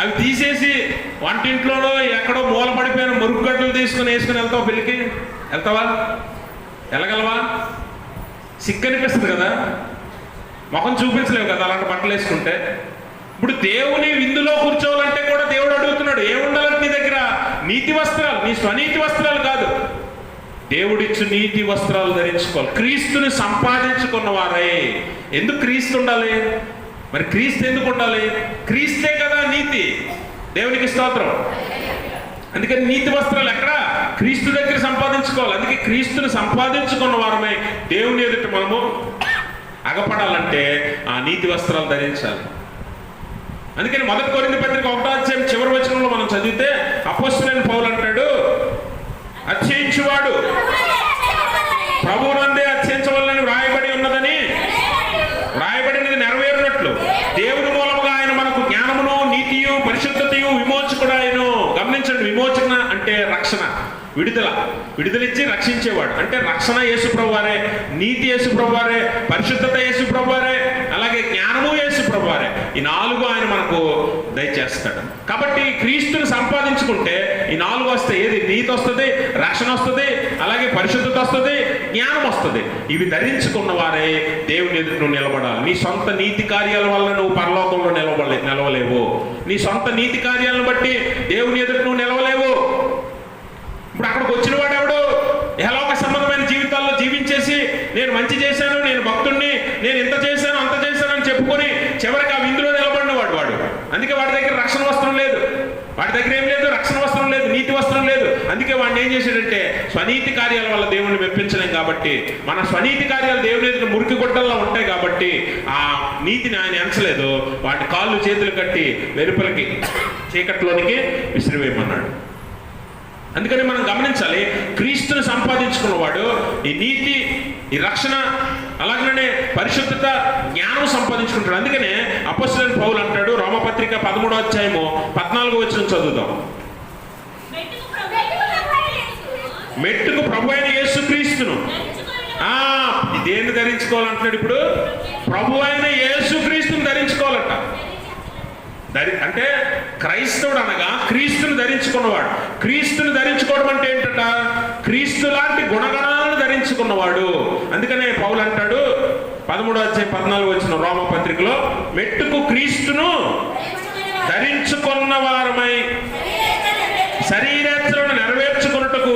అవి తీసేసి వంటింట్లోనో ఎక్కడో మూల పడిపోయిన మురుగుగడ్డలు తీసుకుని వేసుకుని వెళ్తావు పెళ్ళికి? వెళ్తావా? వెళ్ళగలవా? సిగ్గనిపిస్తుంది కదా, ముఖం చూపించలేవు కదా అలాంటి బట్టలు వేసుకుంటే. ఇప్పుడు దేవుని విందులో కూర్చోవాలంటే కూడా దేవుడు అడుగుతున్నాడు, ఏముండాలంటే నీ దగ్గర నీతి వస్త్రాలు, నీ స్వనీతి వస్త్రాలు కాదు, దేవుడిచ్చు నీతి వస్త్రాలు ధరించుకోవాలి. క్రీస్తుని సంపాదించుకున్న వారే. ఎందుకు క్రీస్తు ఉండాలి? మరి క్రీస్తు ఎందుకు ఉండాలి? క్రీస్తే కదా నీతి. దేవునికి స్తోత్రం. అందుకని నీతి వస్త్రాలు ఎక్కడ? క్రీస్తు దగ్గర సంపాదించుకోవాలి. అందుకే క్రీస్తుని సంపాదించుకున్న వారమై దేవుని ఎదుట మనము అగపడాలంటే ఆ నీతి వస్త్రాలు ధరించాలి. అందుకని 1 కొరింథీ పత్రిక 1వ అధ్యాయం చివరి వచనంలో మనం చదివితే అపోస్తలుడైన పౌలు అంటాడు, అత్యయించువాడు ప్రభువునందే అత్యయించవలనని వ్రాయబడి ఉన్నదని, వ్రాయబడినది నెరవేరినట్లు దేవుని మూలముగా ఆయన మనకు జ్ఞానమును నీతియు పరిశుద్ధతయు విమోచకుడాయను. గమనించండి, విమోచన అంటే రక్షణ, విడుదలిచ్చి రక్షించేవాడు. అంటే రక్షణ యేసు ప్రభువారే, నీతి యేసు ప్రభువారే, పరిశుద్ధత యేసు ప్రభువారే, అలాగే జ్ఞానము యేసు ప్రభువారే. ఈ 4 ఆయన మనకు దయచేస్తాడు. కాబట్టి క్రీస్తుని సంపాదించుకుంటే ఈ 4 వస్తే ఏది? నీతి వస్తుంది, రక్షణ వస్తుంది, అలాగే పరిశుద్ధత వస్తుంది, జ్ఞానం వస్తుంది. ఇవి ధరించుకున్న వారే దేవుని ఎదుట నువ్వు నిలబడాలి. నీ సొంత నీతి కార్యాల వల్ల నువ్వు పరలోకంలో నిలవలేవు. నీ సొంత నీతి కార్యాలను బట్టి దేవుని ఎదుట నువ్వు నిలవలేవు. ఇప్పుడు అక్కడికి వచ్చిన వాడు ఎవడు? యెహోవా సంబంధమైన జీవితాల్లో జీవించేసి నేను మంచి చేశాను, నేను భక్తుడిని, నేను ఇంత చేశాను అంత చేశాను అని చెప్పుకొని చివరికి ఆ విందులో నిలబడిన వాడు. అందుకే వాడి దగ్గర రక్షణ వస్త్రం లేదు, వాడి దగ్గర ఏం లేదు, రక్షణ వస్త్రం లేదు, నీతి వస్త్రం లేదు. అందుకే వాడిని ఏం చేశాడంటే స్వనీతి కార్యాల వల్ల దేవుణ్ణి మెప్పించలేం కాబట్టి, మన స్వనీతి కార్యాలు దేవుని ఎదుట మురికి గుడ్డల్లో ఉంటాయి కాబట్టి ఆ నీతిని ఆయన ఎంచలేదు. వాటి కాళ్ళు చేతులు కట్టి వెలుపలికి చీకట్లోనికి విసిరివేయమన్నాడు. అందుకని మనం గమనించాలి, క్రీస్తుని సంపాదించుకున్నవాడు ఈ నీతి, ఈ రక్షణ, అలాగనే పరిశుద్ధత, జ్ఞానం సంపాదించుకుంటాడు. అందుకనే అపోస్తలుడైన పౌలు అంటాడు, రోమపత్రిక 13వ అధ్యాయము 14వ వచనం చదువుదాం. మెట్టుకు ప్రభు అయిన యేసు క్రీస్తును దేన్ని ధరించుకోవాలంటున్నాడు? ఇప్పుడు ప్రభు అయిన యేసు క్రీస్తుని ధరించుకోవాలట. అంటే క్రైస్తవుడు అనగా క్రీస్తుని ధరించుకున్నవాడు. క్రీస్తుని ధరించుకోవడం అంటే ఏంటంట? క్రీస్తు లాంటి గుణగణాలను ధరించుకున్నవాడు. అందుకనే పౌలు అంటాడు 13వ అధ్యాయం 14వ వచనం రోమా పత్రికలో, మెట్టుకు క్రీస్తును ధరించుకున్న వారమై శరీరేచ్ఛలను నెరవేర్చుకున్నట్టుకు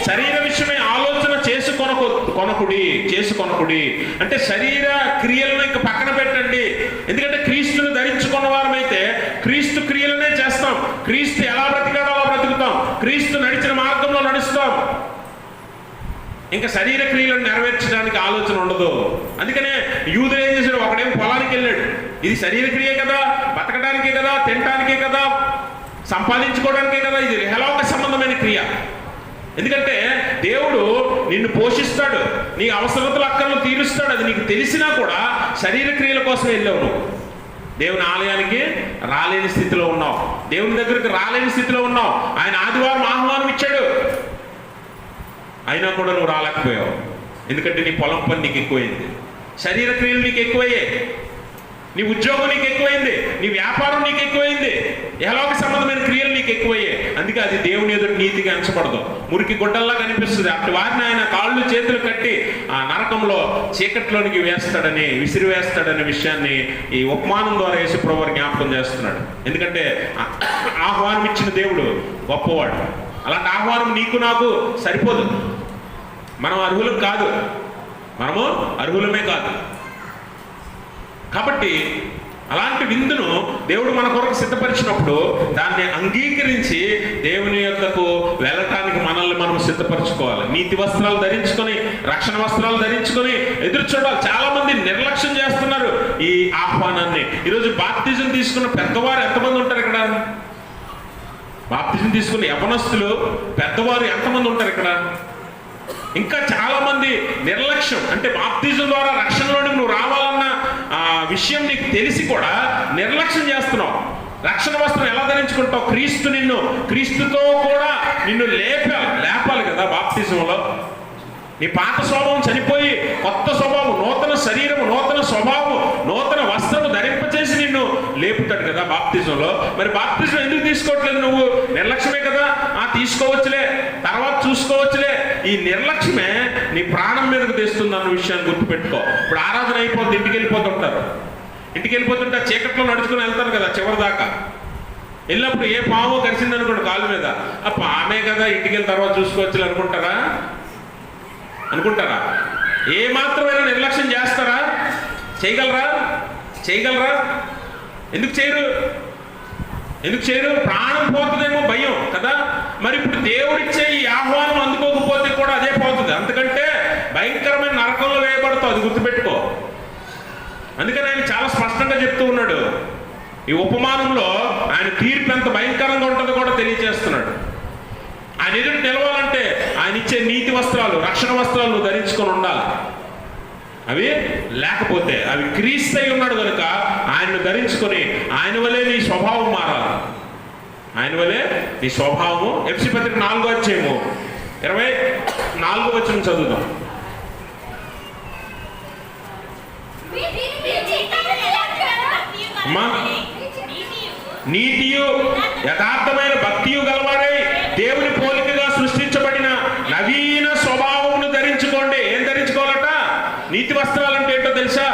శరీర విషయమై ఆలోచన చేసుకొనకుడి. అంటే శరీర క్రియలను ఇంక పక్కన పెట్టండి. ఎందుకంటే క్రీస్తును ధరించుకున్న వారమైతే క్రీస్తు క్రియలనే చేస్తాం. క్రీస్తు ఎలా బ్రతికాడో అలా బ్రతుకుతాం. క్రీస్తు నడిచిన మార్గంలో నడుస్తాం. ఇంకా శరీర క్రియలను నెరవేర్చడానికి ఆలోచన ఉండదు. అందుకనే యూదులు ఏం చేశాడు, ఒకడేమో పొలానికి వెళ్ళాడు, ఇది శరీర క్రియే కదా, బతకడానికే కదా, తినడానికే కదా, సంపాదించుకోవడానికే కదా, ఇది ఇహలోక సంబంధమైన క్రియ. ఎందుకంటే దేవుడు నిన్ను పోషిస్తాడు, నీ అవసరతలు అక్కర్లు తీరుస్తాడు. అది నీకు తెలిసినా కూడా శరీర క్రియల కోసం వెళ్ళావు. నువ్వు దేవుని ఆలయానికి రాలేని స్థితిలో ఉన్నావు, దేవుని దగ్గరికి రాలేని స్థితిలో ఉన్నావు. ఆయన ఆదివారం ఆహ్వానం ఇచ్చాడు, అయినా కూడా నువ్వు రాలేకపోయావు. ఎందుకంటే నీ పొలం పని నీకు ఎక్కువైంది, శరీర క్రియలు నీకు ఎక్కువయ్యాయి, నీ ఉద్యోగం నీకు ఎక్కువైంది, నీ వ్యాపారం నీకు ఎక్కువైంది, ఎలాగ సంబంధమైన క్రియలు నీకు ఎక్కువయ్యాయి. అందుకే అది దేవుని ఎదురు నీతిగా ఎంచబడదు, మురికి గుడ్డల్లా కనిపిస్తుంది. అటు వారిని ఆయన కాళ్ళు చేతులు కట్టి ఆ నరకంలో చీకట్లోనికి వేస్తాడని, విసిరివేస్తాడనే విషయాన్ని ఈ ఉపమానం ద్వారా యేసుప్రభువు వారు జ్ఞాపకం చేస్తున్నాడు. ఎందుకంటే ఆహ్వానం ఇచ్చిన దేవుడు గొప్పవాడు. అలాంటి ఆహ్వానం నీకు నాకు సరిపోదు. మనం అర్హులం కాదు, మనము అర్హులమే కాదు. కాబట్టి అలాంటి విందును దేవుడు మన కొరకు సిద్ధపరిచినప్పుడు దాన్ని అంగీకరించి దేవుని యొద్దకు వెళ్ళటానికి మనల్ని మనం సిద్ధపరచుకోవాలి. నీతి వస్త్రాలు ధరించుకొని, రక్షణ వస్త్రాలు ధరించుకొని ఎదురు చూడాలి. చాలా మంది నిర్లక్ష్యం చేస్తున్నారు ఈ ఆహ్వానాన్ని. ఈరోజు బాప్తిజం తీసుకున్న పెద్దవారు ఎంతమంది ఉంటారు ఇక్కడ? బాప్తిజం తీసుకున్న యవనస్తులు పెద్దవారు ఎంతమంది ఉంటారు ఇక్కడ? ఇంకా చాలా మంది నిర్లక్ష్యం. అంటే బాప్తిజం ద్వారా రక్షణలోనికి నువ్వు రావాలన్న విషయం నీకు తెలిసి కూడా నిర్లక్ష్యం చేస్తున్నావు. రక్షణ వస్త్రం ఎలా ధరించుకుంటావు? క్రీస్తుతో కూడా నిన్ను లేపాలి కదా బాప్తిజంలో. నీ పాత స్వభావం చనిపోయి కొత్త స్వభావం, నూతన శరీరము, నూతన స్వభావం, నూతన వస్త్రము ధరింపచేసి నిన్ను లేపుతాడు కదా బాప్తిజంలో. మరి బాప్తిజం ఎందుకు తీసుకోవట్లేదు నువ్వు? నిర్లక్ష్యమే కదా. తీసుకోవచ్చులే, తర్వాత చూసుకోవచ్చులే. ఈ నిర్లక్ష్యమే నీ ప్రాణం మీదకు తెస్తుంది అన్న విషయాన్ని గుర్తుపెట్టుకో. ఇప్పుడు ఆరాధన అయిపోతుంది, ఇంటికి వెళ్ళిపోతుంటారు. ఇంటికి వెళ్ళిపోతుంటే చీకట్లో నడుచుకుని వెళ్తారు కదా చివరి దాకా. వెళ్ళినప్పుడు ఏ పాము కరిసిందనుకోండి కాలు మీద, ఆ పామే కదా, ఇంటికి వెళ్ళిన తర్వాత చూసుకోవచ్చు అనుకుంటారా? ఏ మాత్రమైనా నిర్లక్ష్యం చేస్తారా? చేయగలరా? ఎందుకు చేయరు? ప్రాణం పోతుందేమో భయం కదా. మరి ఇప్పుడు దేవుడిచ్చే ఈ ఆహ్వానం అందుకోకపోతే కూడా అదే పోతుంది. అందుకంటే భయంకరమైన నరకంలో వేయబడతావు, అది గుర్తుపెట్టుకో. అందుకని ఆయన చాలా స్పష్టంగా చెప్తూ ఉన్నాడు. ఈ ఉపమానంలో ఆయన తీర్పు ఎంత భయంకరంగా ఉంటుందో కూడా తెలియజేస్తున్నాడు. ఆయన ఎదురు నిలవాలంటే ఆయన ఇచ్చే నీతి వస్త్రాలు, రక్షణ వస్త్రాలు నువ్వు ధరించుకొని ఉండాలి. అవి లేకపోతే, అవి క్రీస్తై ఉన్నాడు కనుక ఆయన్ను ధరించుకొని ఆయన వలే నీ స్వభావం మారాలి. ఆయన వలే నీ స్వభావము. ఎఫెసీ పత్రిక 4వ అధ్యాయము 24వ వచనం చదువుదాం. నీతియు యథార్థమైన భక్తియు గలవారై దేవుని పోలికగా సృష్టించబడిన నవీన స్వభావమును ధరించుకోండి. ఏం ధరించుకోవాలట? నీతి వస్త్రాలంటే ఏంటో తెలుసా?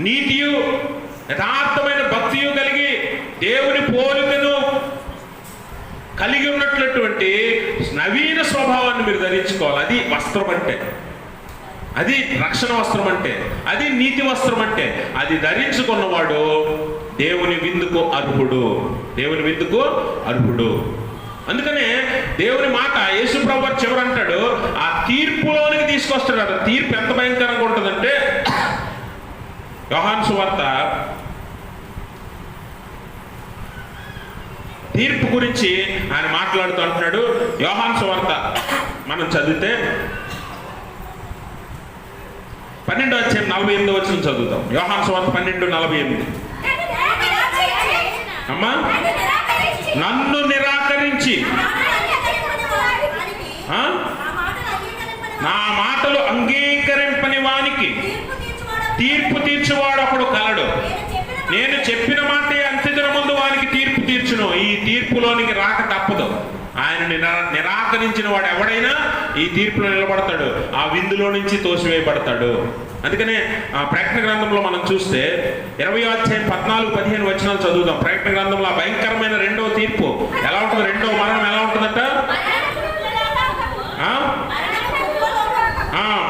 నీతియు యథార్థమైన భక్తియు కలిగి దేవుని పోలికను కలిగి ఉన్నట్లటువంటి నవీన స్వభావాన్ని మీరు ధరించుకోవాలి. అది వస్త్రం అంటే, అది రక్షణ వస్త్రం అంటే, అది నీతి వస్త్రం అంటే. అది ధరించుకున్నవాడు దేవుని విందుకు అర్హుడు. అందుకనే దేవుని మాట యేసు ప్రభువు చివర అంటాడు, ఆ తీర్పులోనికి తీసుకొస్తాడు. తీర్పు ఎంత భయంకరంగా ఉంటుందంటే, యోహాను సువార్త తీర్పు గురించి ఆయన మాట్లాడుతూ అంటున్నాడు. యోహాను సువార్త మనం చదివితే 12వ అధ్యాయం 48వ వచనం చదువుతాం. యోహాను సువార్త 12:48. అమ్మా, నన్ను నిరాకరించి నా మాటలు అంగీకరింపని వానికి తీర్పు తీర్చువాడు ఒకడు కలడు. నేను చెప్పిన మాటే అంత్యదిన ముందు వానికి తీర్పు తీర్చును. ఈ తీర్పులోనికి రాక తప్పదు. ఆయన నిరాకరించిన వాడు ఎవడైనా ఈ తీర్పులో నిలబడతాడు, ఆ విందులో నుంచి తోసివేయబడతాడు. అందుకనే ప్రకటన గ్రంథంలో మనం చూస్తే 20వ అధ్యాయం 14-15 వచనాలు చదువుదాం. ప్రకటన గ్రంథంలో ఆ భయంకరమైన రెండవ తీర్పు ఎలా ఉంటుంది, రెండవ మరణం ఎలా ఉంటుందట?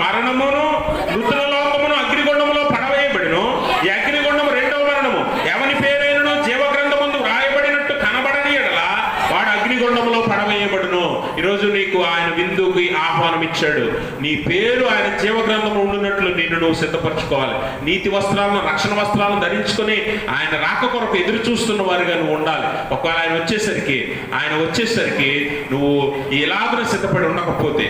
మరణమును, మృతుల లోకమును అగ్నిగుండములో పడవేయబడిను. ఈ అగ్నిగుండము రెండవ మరణము. ఎవని పేరైనను జీవగ్రంథమందు రాయబడినట్టు కనబడని ఎడల వాడు అగ్నిగుండములో పడవేయబడును. ఈరోజు నీకు ఆయన విందుకి ఆహ్వానం ఇచ్చాడు. నీ పేరు ఆయన జీవ గ్రంథంలో ఉండినట్లు నిన్ను నువ్వు సిద్ధపరచుకోవాలి. నీతి వస్త్రాలను, రక్షణ వస్త్రాలను ధరించుకొని ఆయన రాక కొరకు ఎదురు చూస్తున్న వారిగా నువ్వు ఉండాలి. ఒకవేళ ఆయన వచ్చేసరికి నువ్వు ఎలాగో సిద్ధపడి ఉండకపోతే,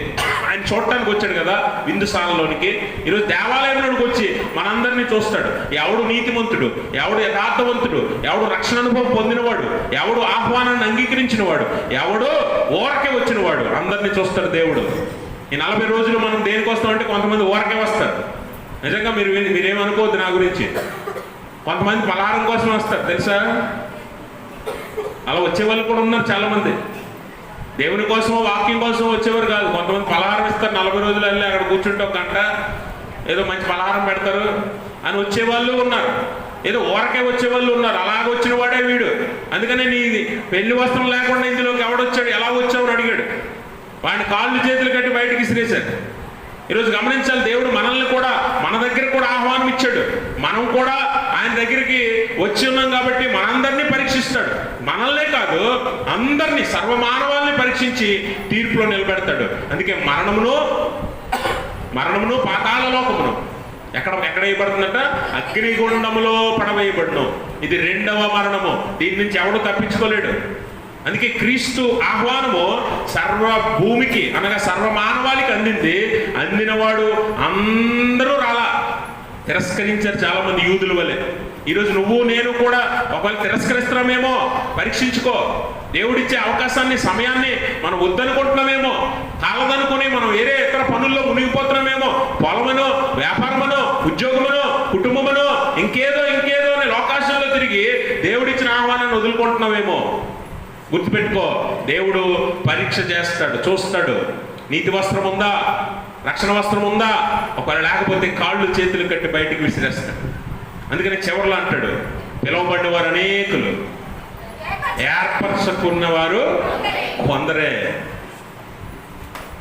ఆయన చూడటానికి వచ్చాడు కదా విందుశాలలోనికి. ఈరోజు దేవాలయంలోనికి వచ్చి మనందరినీ చూస్తాడు. ఎవడు నీతిమంతుడు, ఎవడు యథార్థవంతుడు, ఎవడు రక్షణ అనుభవం పొందినవాడు, ఎవడు ఆహ్వానాన్ని అంగీకరించిన వాడు, ఎవడో ఊరకే వచ్చిన వాడు, అందరినీ చూస్తాడు దేవుడు. ఈ 40 రోజులు మనం దేనికోసం అంటే కొంతమంది ఊరకే వస్తారు. నిజంగా మీరేమనుకోవద్దు నా గురించి. కొంతమంది పలహారం కోసం వస్తారు తెలుసా. అలా వచ్చేవాళ్ళు కూడా ఉన్నారు చాలా మంది. దేవుని కోసం, వాక్యం కోసం వచ్చేవారు కాదు. కొంతమంది పలహారం ఇస్తారు, 40 రోజులు వెళ్ళి అక్కడ కూర్చుంటే ఒక గంట ఏదో మంచి పలహారం పెడతారు అని వచ్చేవాళ్ళు ఉన్నారు. ఏదో ఊరకే వచ్చేవాళ్ళు ఉన్నారు. అలాగ వచ్చిన వాడే వీడు. అందుకనే నీ పెళ్లి వస్త్రం లేకుండా ఇందులోకి ఎవడొచ్చాడు, ఎలా వచ్చావు అని అడిగాడు. వాడిని కాళ్ళు చేతులు కట్టి బయటకి విసిరేశారు. ఈరోజు గమనించాలి, దేవుడు మనల్ని కూడా మన దగ్గర కూడా ఆహ్వానం ఇచ్చాడు. మనం కూడా ఆయన దగ్గరికి వచ్చి ఉన్నాం కాబట్టి మనందరినీ పరీక్షిస్తాడు. మనల్నే కాదు, అందరినీ, సర్వమానవాల్ని పరీక్షించి తీర్పులో నిలబెడతాడు. అందుకే మరణమును పాతాళ లోకమును ఎక్కడ వేయబడుతుందట, అగ్నిగుండములో పడవేయబడును. ఇది 2వ మరణము. దీని నుంచి ఎవడు తప్పించుకోలేడు. అందుకే క్రీస్తు ఆహ్వానము సర్వ భూమికి అనగా సర్వ మానవాళికి అందింది. అందినవాడు అందరూ రాలా, తిరస్కరించారు చాలా మంది యూదుల వలె. ఈరోజు నువ్వు నేను కూడా ఒకవేళ తిరస్కరిస్తున్నామేమో పరీక్షించుకో. దేవుడిచ్చే అవకాశాన్ని, సమయాన్ని మనం వద్దనుకుంటున్నామేమో, కాలదనుకుని మనం వేరే ఇతర పనుల్లో మునిగిపోతున్నామేమో, పొలమనో, వ్యాపారమనో, ఉద్యోగమనో, కుటుంబమనో, ఇంకేదో అని లోకాశంలో తిరిగి దేవుడిచ్చిన ఆహ్వానాన్ని వదులుకుంటున్నామేమో. గుర్తుపెట్టుకో, దేవుడు పరీక్ష చేస్తాడు, చూస్తాడు. నీతి వస్త్రం ఉందా, రక్షణ వస్త్రం ఉందా, ఒకవేళ లేకపోతే కాళ్ళు చేతులు కట్టి బయటికి విసిరేస్తాడు. అందుకని చివరిలో అంటాడు, పిలువబడిన వారు అనేకులు, ఏర్పరచుకున్నవారు కొందరే.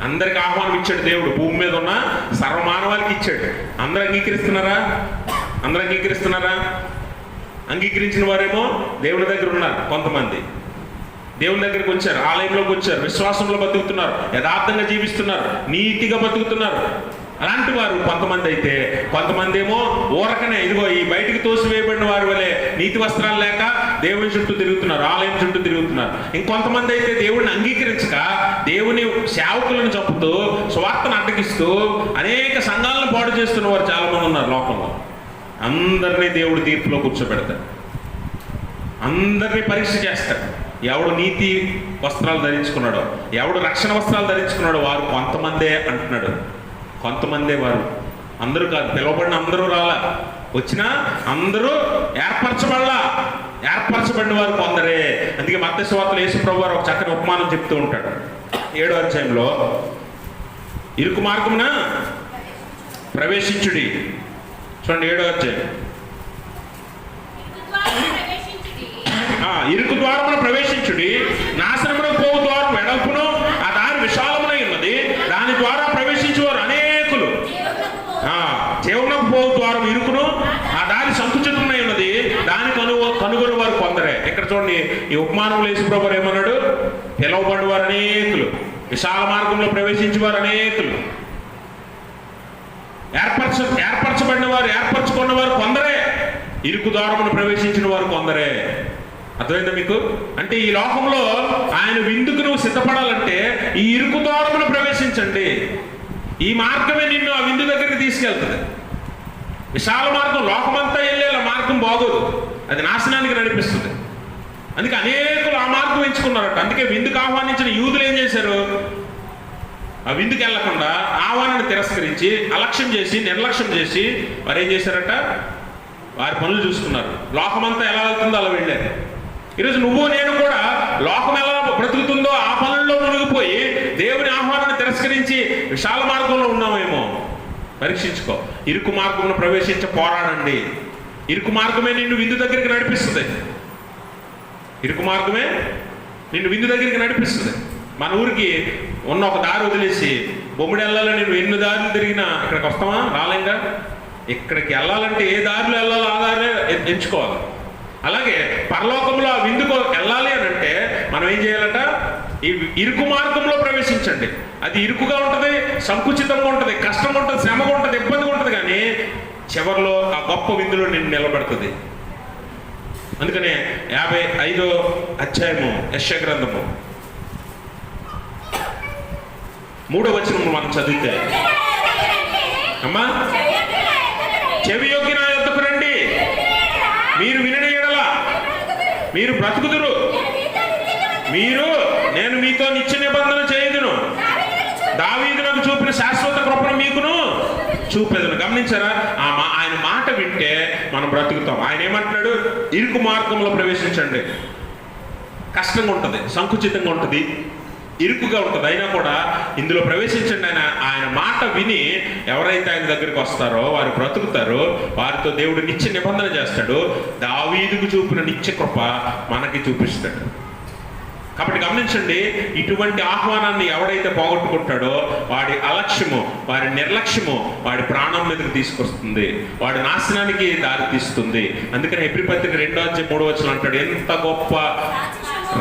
అందరికి ఆహ్వానం ఇచ్చాడు దేవుడు. భూమి మీద ఉన్న సర్వమానవాళికి ఇచ్చాడు. అందరూ అంగీకరిస్తున్నారా? అంగీకరించిన వారేమో దేవుని దగ్గర ఉన్నారు. కొంతమంది దేవుని దగ్గరికి వచ్చారు, ఆలయంలోకి వచ్చారు, విశ్వాసంలో బతుకుతున్నారు, యథార్థంగా జీవిస్తున్నారు, నీతిగా బతుకుతున్నారు. అలాంటి వారు కొంతమంది అయితే, కొంతమంది ఏమో ఊరకనే ఇదిగో ఈ బయటికి తోసివేయబడిన వారి వలె నీతి వస్త్రాలు లేక దేవుని చుట్టూ తిరుగుతున్నారు, ఆలయం చుట్టూ తిరుగుతున్నారు. ఇంకొంతమంది అయితే దేవుడిని అంగీకరించక దేవుని సేవకులను చంపుతూ, స్వార్థను అడ్డగిస్తూ అనేక సంఘాలను పాడు చేస్తున్న వారు చాలా మంది ఉన్నారు లోకంలో. అందరినీ దేవుడు తీర్పులో కూర్చోబెడతాడు. అందరినీ పరీక్ష చేస్తాడు. ఎవడు నీతి వస్త్రాలు ధరించుకున్నాడో, ఎవడు రక్షణ వస్త్రాలు ధరించుకున్నాడో వారు కొంతమందే అంటున్నాడు. కొంతమందే వారు, అందరూ కాదు. పిలువబడిన అందరూ రాలా, వచ్చినా అందరూ ఏర్పరచబడిన వారు కొందరే. అందుకే మత్తయి సువార్తలో యేసు ప్రభువు వారు ఒక చక్కని ఉపమానం చెప్తూ ఉంటాడు. 7వ అధ్యాయంలో, ఇరుకు మార్గమున ప్రవేశించుడి. చూడండి 7వ అధ్యాయం. ఇరుకు ద్వారమున ప్రవేశించుడి, నాశనమునకు పోవు ద్వారం వెడల్పును, ఆ దారి విశాలమునై ఉన్నది, దాని ద్వారా ప్రవేశించేవారు అనేకులు. జీవమునకు పోవు ద్వారం ఇరుకును, ఆ దారి సంకుచితమై ఉన్నది, దాని కనుగొని వారు కొందరే. ఇక్కడ చూడండి, ఈ ఉపమానంలో యేసు ప్రభువు ఏమన్నాడు, పిలువబడిన వారు అనేకులు, విశాల మార్గంలో ప్రవేశించేవారు అనేకులు, ఏర్పరచబడిన వారు, ఏర్పరచుకున్న వారు కొందరే, ఇరుకు ద్వారమును ప్రవేశించిన వారు కొందరే. అర్థమైందా మీకు? అంటే ఈ లోకంలో ఆయన విందుకు నువ్వు సిద్ధపడాలంటే ఈ ఇరుకు ద్వారమును ప్రవేశించండి. ఈ మార్గమే నిన్ను ఆ విందు దగ్గరికి తీసుకెళ్తుంది. విశాల మార్గం, లోకమంతా వెళ్ళేలా మార్గం బాగోదు, అది నాశనానికి నడిపిస్తుంది. అందుకే అనేకులు ఆ మార్గం ఎంచుకున్నారట. అందుకే విందుకు ఆహ్వానించిన యూదులు ఏం చేశారు, ఆ విందుకు వెళ్లకుండా ఆహ్వానాన్ని తిరస్కరించి అలక్ష్యం చేసి, నిర్లక్ష్యం చేసి వారు ఏం చేశారట, వారి పనులు చూసుకున్నారు. లోకమంతా ఎలా వెళ్తుందో అలా వెళ్ళారు. ఈరోజు నువ్వు నేను కూడా లోకం ఎలా బ్రతుకుతుందో ఆ పనుల్లో మునిగిపోయి దేవుని ఆహ్వానాన్ని తిరస్కరించి విశాల మార్గంలో ఉన్నామేమో పరీక్షించుకో. ఇరుకు మార్గంలో ప్రవేశించి పోరాడండి. ఇరుకు మార్గమే నిన్ను విందు దగ్గరికి నడిపిస్తుంది. ఇరుకు మార్గమే నిన్ను విందు దగ్గరికి నడిపిస్తుంది. మన ఊరికి ఉన్న ఒక దారి వదిలేసి బొమ్మిడి వెళ్ళాలని నువ్వు ఎన్ని దారులు తిరిగినా ఇక్కడికి వస్తామా? రాలేంగా. ఇక్కడికి వెళ్ళాలంటే ఏ దారిలో వెళ్ళాలో ఆ దారిలో ఎంచుకోవాలి. అలాగే పరలోకంలో ఆ విందుకు వెళ్ళాలి అని అంటే మనం ఏం చేయాలంట? ఈ ఇరుకు మార్గంలో ప్రవేశించండి. అది ఇరుకుగా ఉంటుంది, సంకుచితంగా ఉంటుంది, కష్టంగా ఉంటుంది, శ్రమగా ఉంటుంది, ఇబ్బందిగా ఉంటుంది, కానీ చివరిలో ఆ గొప్ప విందులో నిన్ను నిలబడుతుంది. అందుకనే 55వ అధ్యాయము యెషయా గ్రంథము 3వ వచనము మనం చదివితే, అమ్మా చెవి యొగ్గి నా యొద్దకు రండి, మీరు వినని యెడల మీరు బ్రతుకుదురు, నేను మీతో నిత్య నిబంధన చేయుదును, దావీదునకు చూపిన శాశ్వత కృపను మీకును చూపేదను. గమనించారా? ఆయన మాట వింటే మనం బ్రతుకుతాం. ఆయన ఏమంటున్నాడు? ఇరుకు మార్గంలో ప్రవేశించండి. కష్టంగా ఉంటుంది, సంకుచితంగా ఉంటుంది, ఇరుకుగా ఉంటుంది, అయినా కూడా ఇందులో ప్రవేశించండి. ఆయన మాట విని ఎవరైతే ఆయన దగ్గరికి వస్తారో వారు బ్రతుకుతారో, వారితో దేవుడు నిత్య నిబంధన చేస్తాడు. దావీదుకు చూపిన నిత్య కృప మనకి చూపిస్తాడు. కాబట్టి గమనించండి, ఇటువంటి ఆహ్వానాన్ని ఎవడైతే పోగొట్టుకుంటాడో వాడి అలక్ష్యము, వాడి నిర్లక్ష్యము వాడి ప్రాణం మీదకి తీసుకొస్తుంది, వాడి నాశనానికి దారి తీస్తుంది. అందుకని హెబ్రీ పత్రిక 2వ అధ్యాయం 3వ వచనం అంటాడు, ఎంత గొప్ప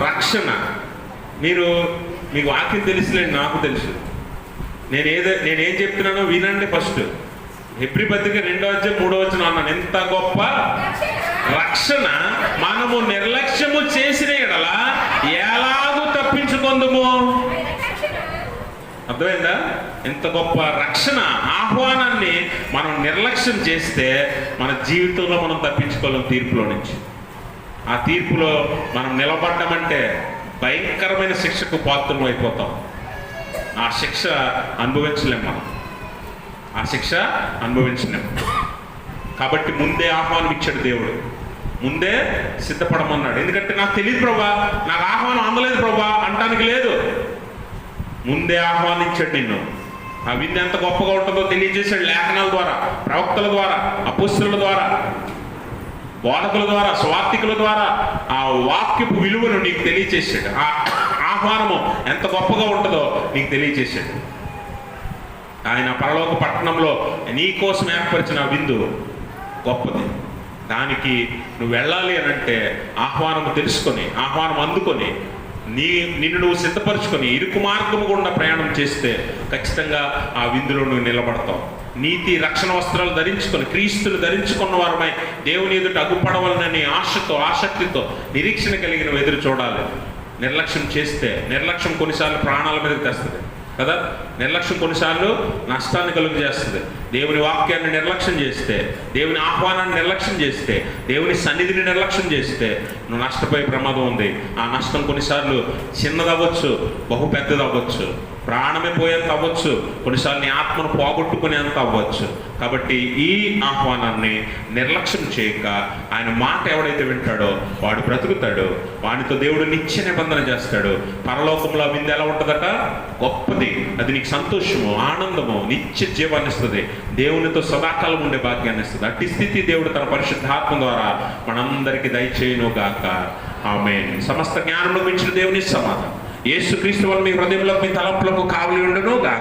రక్షణ. మీకు వాక్యం తెలుసులేండి, నాకు తెలుసు. నేనేం చెప్తున్నానో వినండి. ఫస్ట్ హెబ్రీ పత్రిక 2వ అధ్యాయం 3వ వచనం అన్నాను, ఎంత గొప్ప రక్షణ మనము నిర్లక్ష్యము చేసిన యెడల ఎలాగూ తప్పించుకొందుము. అర్థమైందా? ఎంత గొప్ప రక్షణ, ఆహ్వానాన్ని మనం నిర్లక్ష్యం చేస్తే మన జీవితంలో మనం తప్పించుకోలేం తీర్పులో నుంచి. ఆ తీర్పులో మనం నిలబడ్డామంటే భయంకరమైన శిక్షకు పాత్రలు అయిపోతాం. ఆ శిక్ష అనుభవించలేం మనం, ఆ శిక్ష అనుభవించలేం. కాబట్టి ముందే ఆహ్వానం ఇచ్చాడు దేవుడు, ముందే సిద్ధపడమన్నాడు. ఎందుకంటే నాకు తెలియదు ప్రభా, నాకు ఆహ్వానం అందలేదు ప్రభా అంటానికి లేదు. ముందే ఆహ్వానించాడు నిన్ను. ఆ విందు ఎంత గొప్పగా ఉంటుందో తెలియజేశాడు లేఖనాల ద్వారా, ప్రవక్తల ద్వారా, అపోస్తలుల ద్వారా, బోధకుల ద్వారా, స్వార్థికుల ద్వారా. ఆ వాక్యపు విలువను నీకు తెలియజేశాడు. ఆ ఆహ్వానము ఎంత గొప్పగా ఉంటుందో నీకు తెలియజేశాడు. ఆయన పరలోక పట్టణంలో నీ కోసం ఏర్పరిచిన విందు గొప్పది. దానికి నువ్వు వెళ్ళాలి అని అంటే ఆహ్వానము తెలుసుకొని, ఆహ్వానం అందుకొని, నిన్ను నువ్వు సిద్ధపరచుకొని ఇరుకు మార్గము గుండా ప్రయాణం చేస్తే ఖచ్చితంగా ఆ విందులో నువ్వు నిలబడతావు. నీతి రక్షణ వస్త్రాలు ధరించుకొని క్రీస్తులు ధరించుకున్న వారమై దేవుని ఎదుట అగుపడవలనని ఆశతో, ఆసక్తితో, నిరీక్షణ కలిగిన ఎదురు చూడాలి. నిర్లక్ష్యం చేస్తే, నిర్లక్ష్యం కొన్నిసార్లు ప్రాణాల మీదకి తెస్తుంది కదా. నిర్లక్ష్యం కొన్నిసార్లు నష్టాన్ని కలుగు చేస్తుంది. దేవుని వాక్యాన్ని నిర్లక్ష్యం చేస్తే, దేవుని ఆహ్వానాన్ని నిర్లక్ష్యం చేస్తే, దేవుని సన్నిధిని నిర్లక్ష్యం చేస్తే నువ్వు నష్టపోయే ప్రమాదం ఉంది. ఆ నష్టం కొన్నిసార్లు చిన్నదవ్వచ్చు, బహు పెద్దదవ్వచ్చు, ప్రాణమే పోయేంత అవ్వచ్చు, కొన్నిసార్లు నీ ఆత్మను పోగొట్టుకునేంత అవ్వచ్చు. కాబట్టి ఈ ఆహ్వానాన్ని నిర్లక్ష్యం చేయక ఆయన మాట ఎవడైతే వింటాడో వాడు బ్రతుకుతాడు. వానితో దేవుడు నిత్య నిబంధన చేస్తాడు. పరలోకంలో విందు ఎలా ఉంటుందట? గొప్పది. అది నీకు సంతోషము, ఆనందము, నిత్య జీవాన్ని ఇస్తుంది, దేవునితో సదాకాలం ఉండే భాగ్యాన్ని ఇస్తుంది. అట్టి స్థితి దేవుడు తన పరిశుద్ధాత్మ ద్వారా మనందరికీ దయచేయును గాక. ఆమేన్. సమస్త జ్ఞానంలో మించిన దేవుని సమాధానం యేసుక్రీస్తు వల్ల మీ హృదయంలో, మీ తలంపులకు కావలి ఉండును గాక.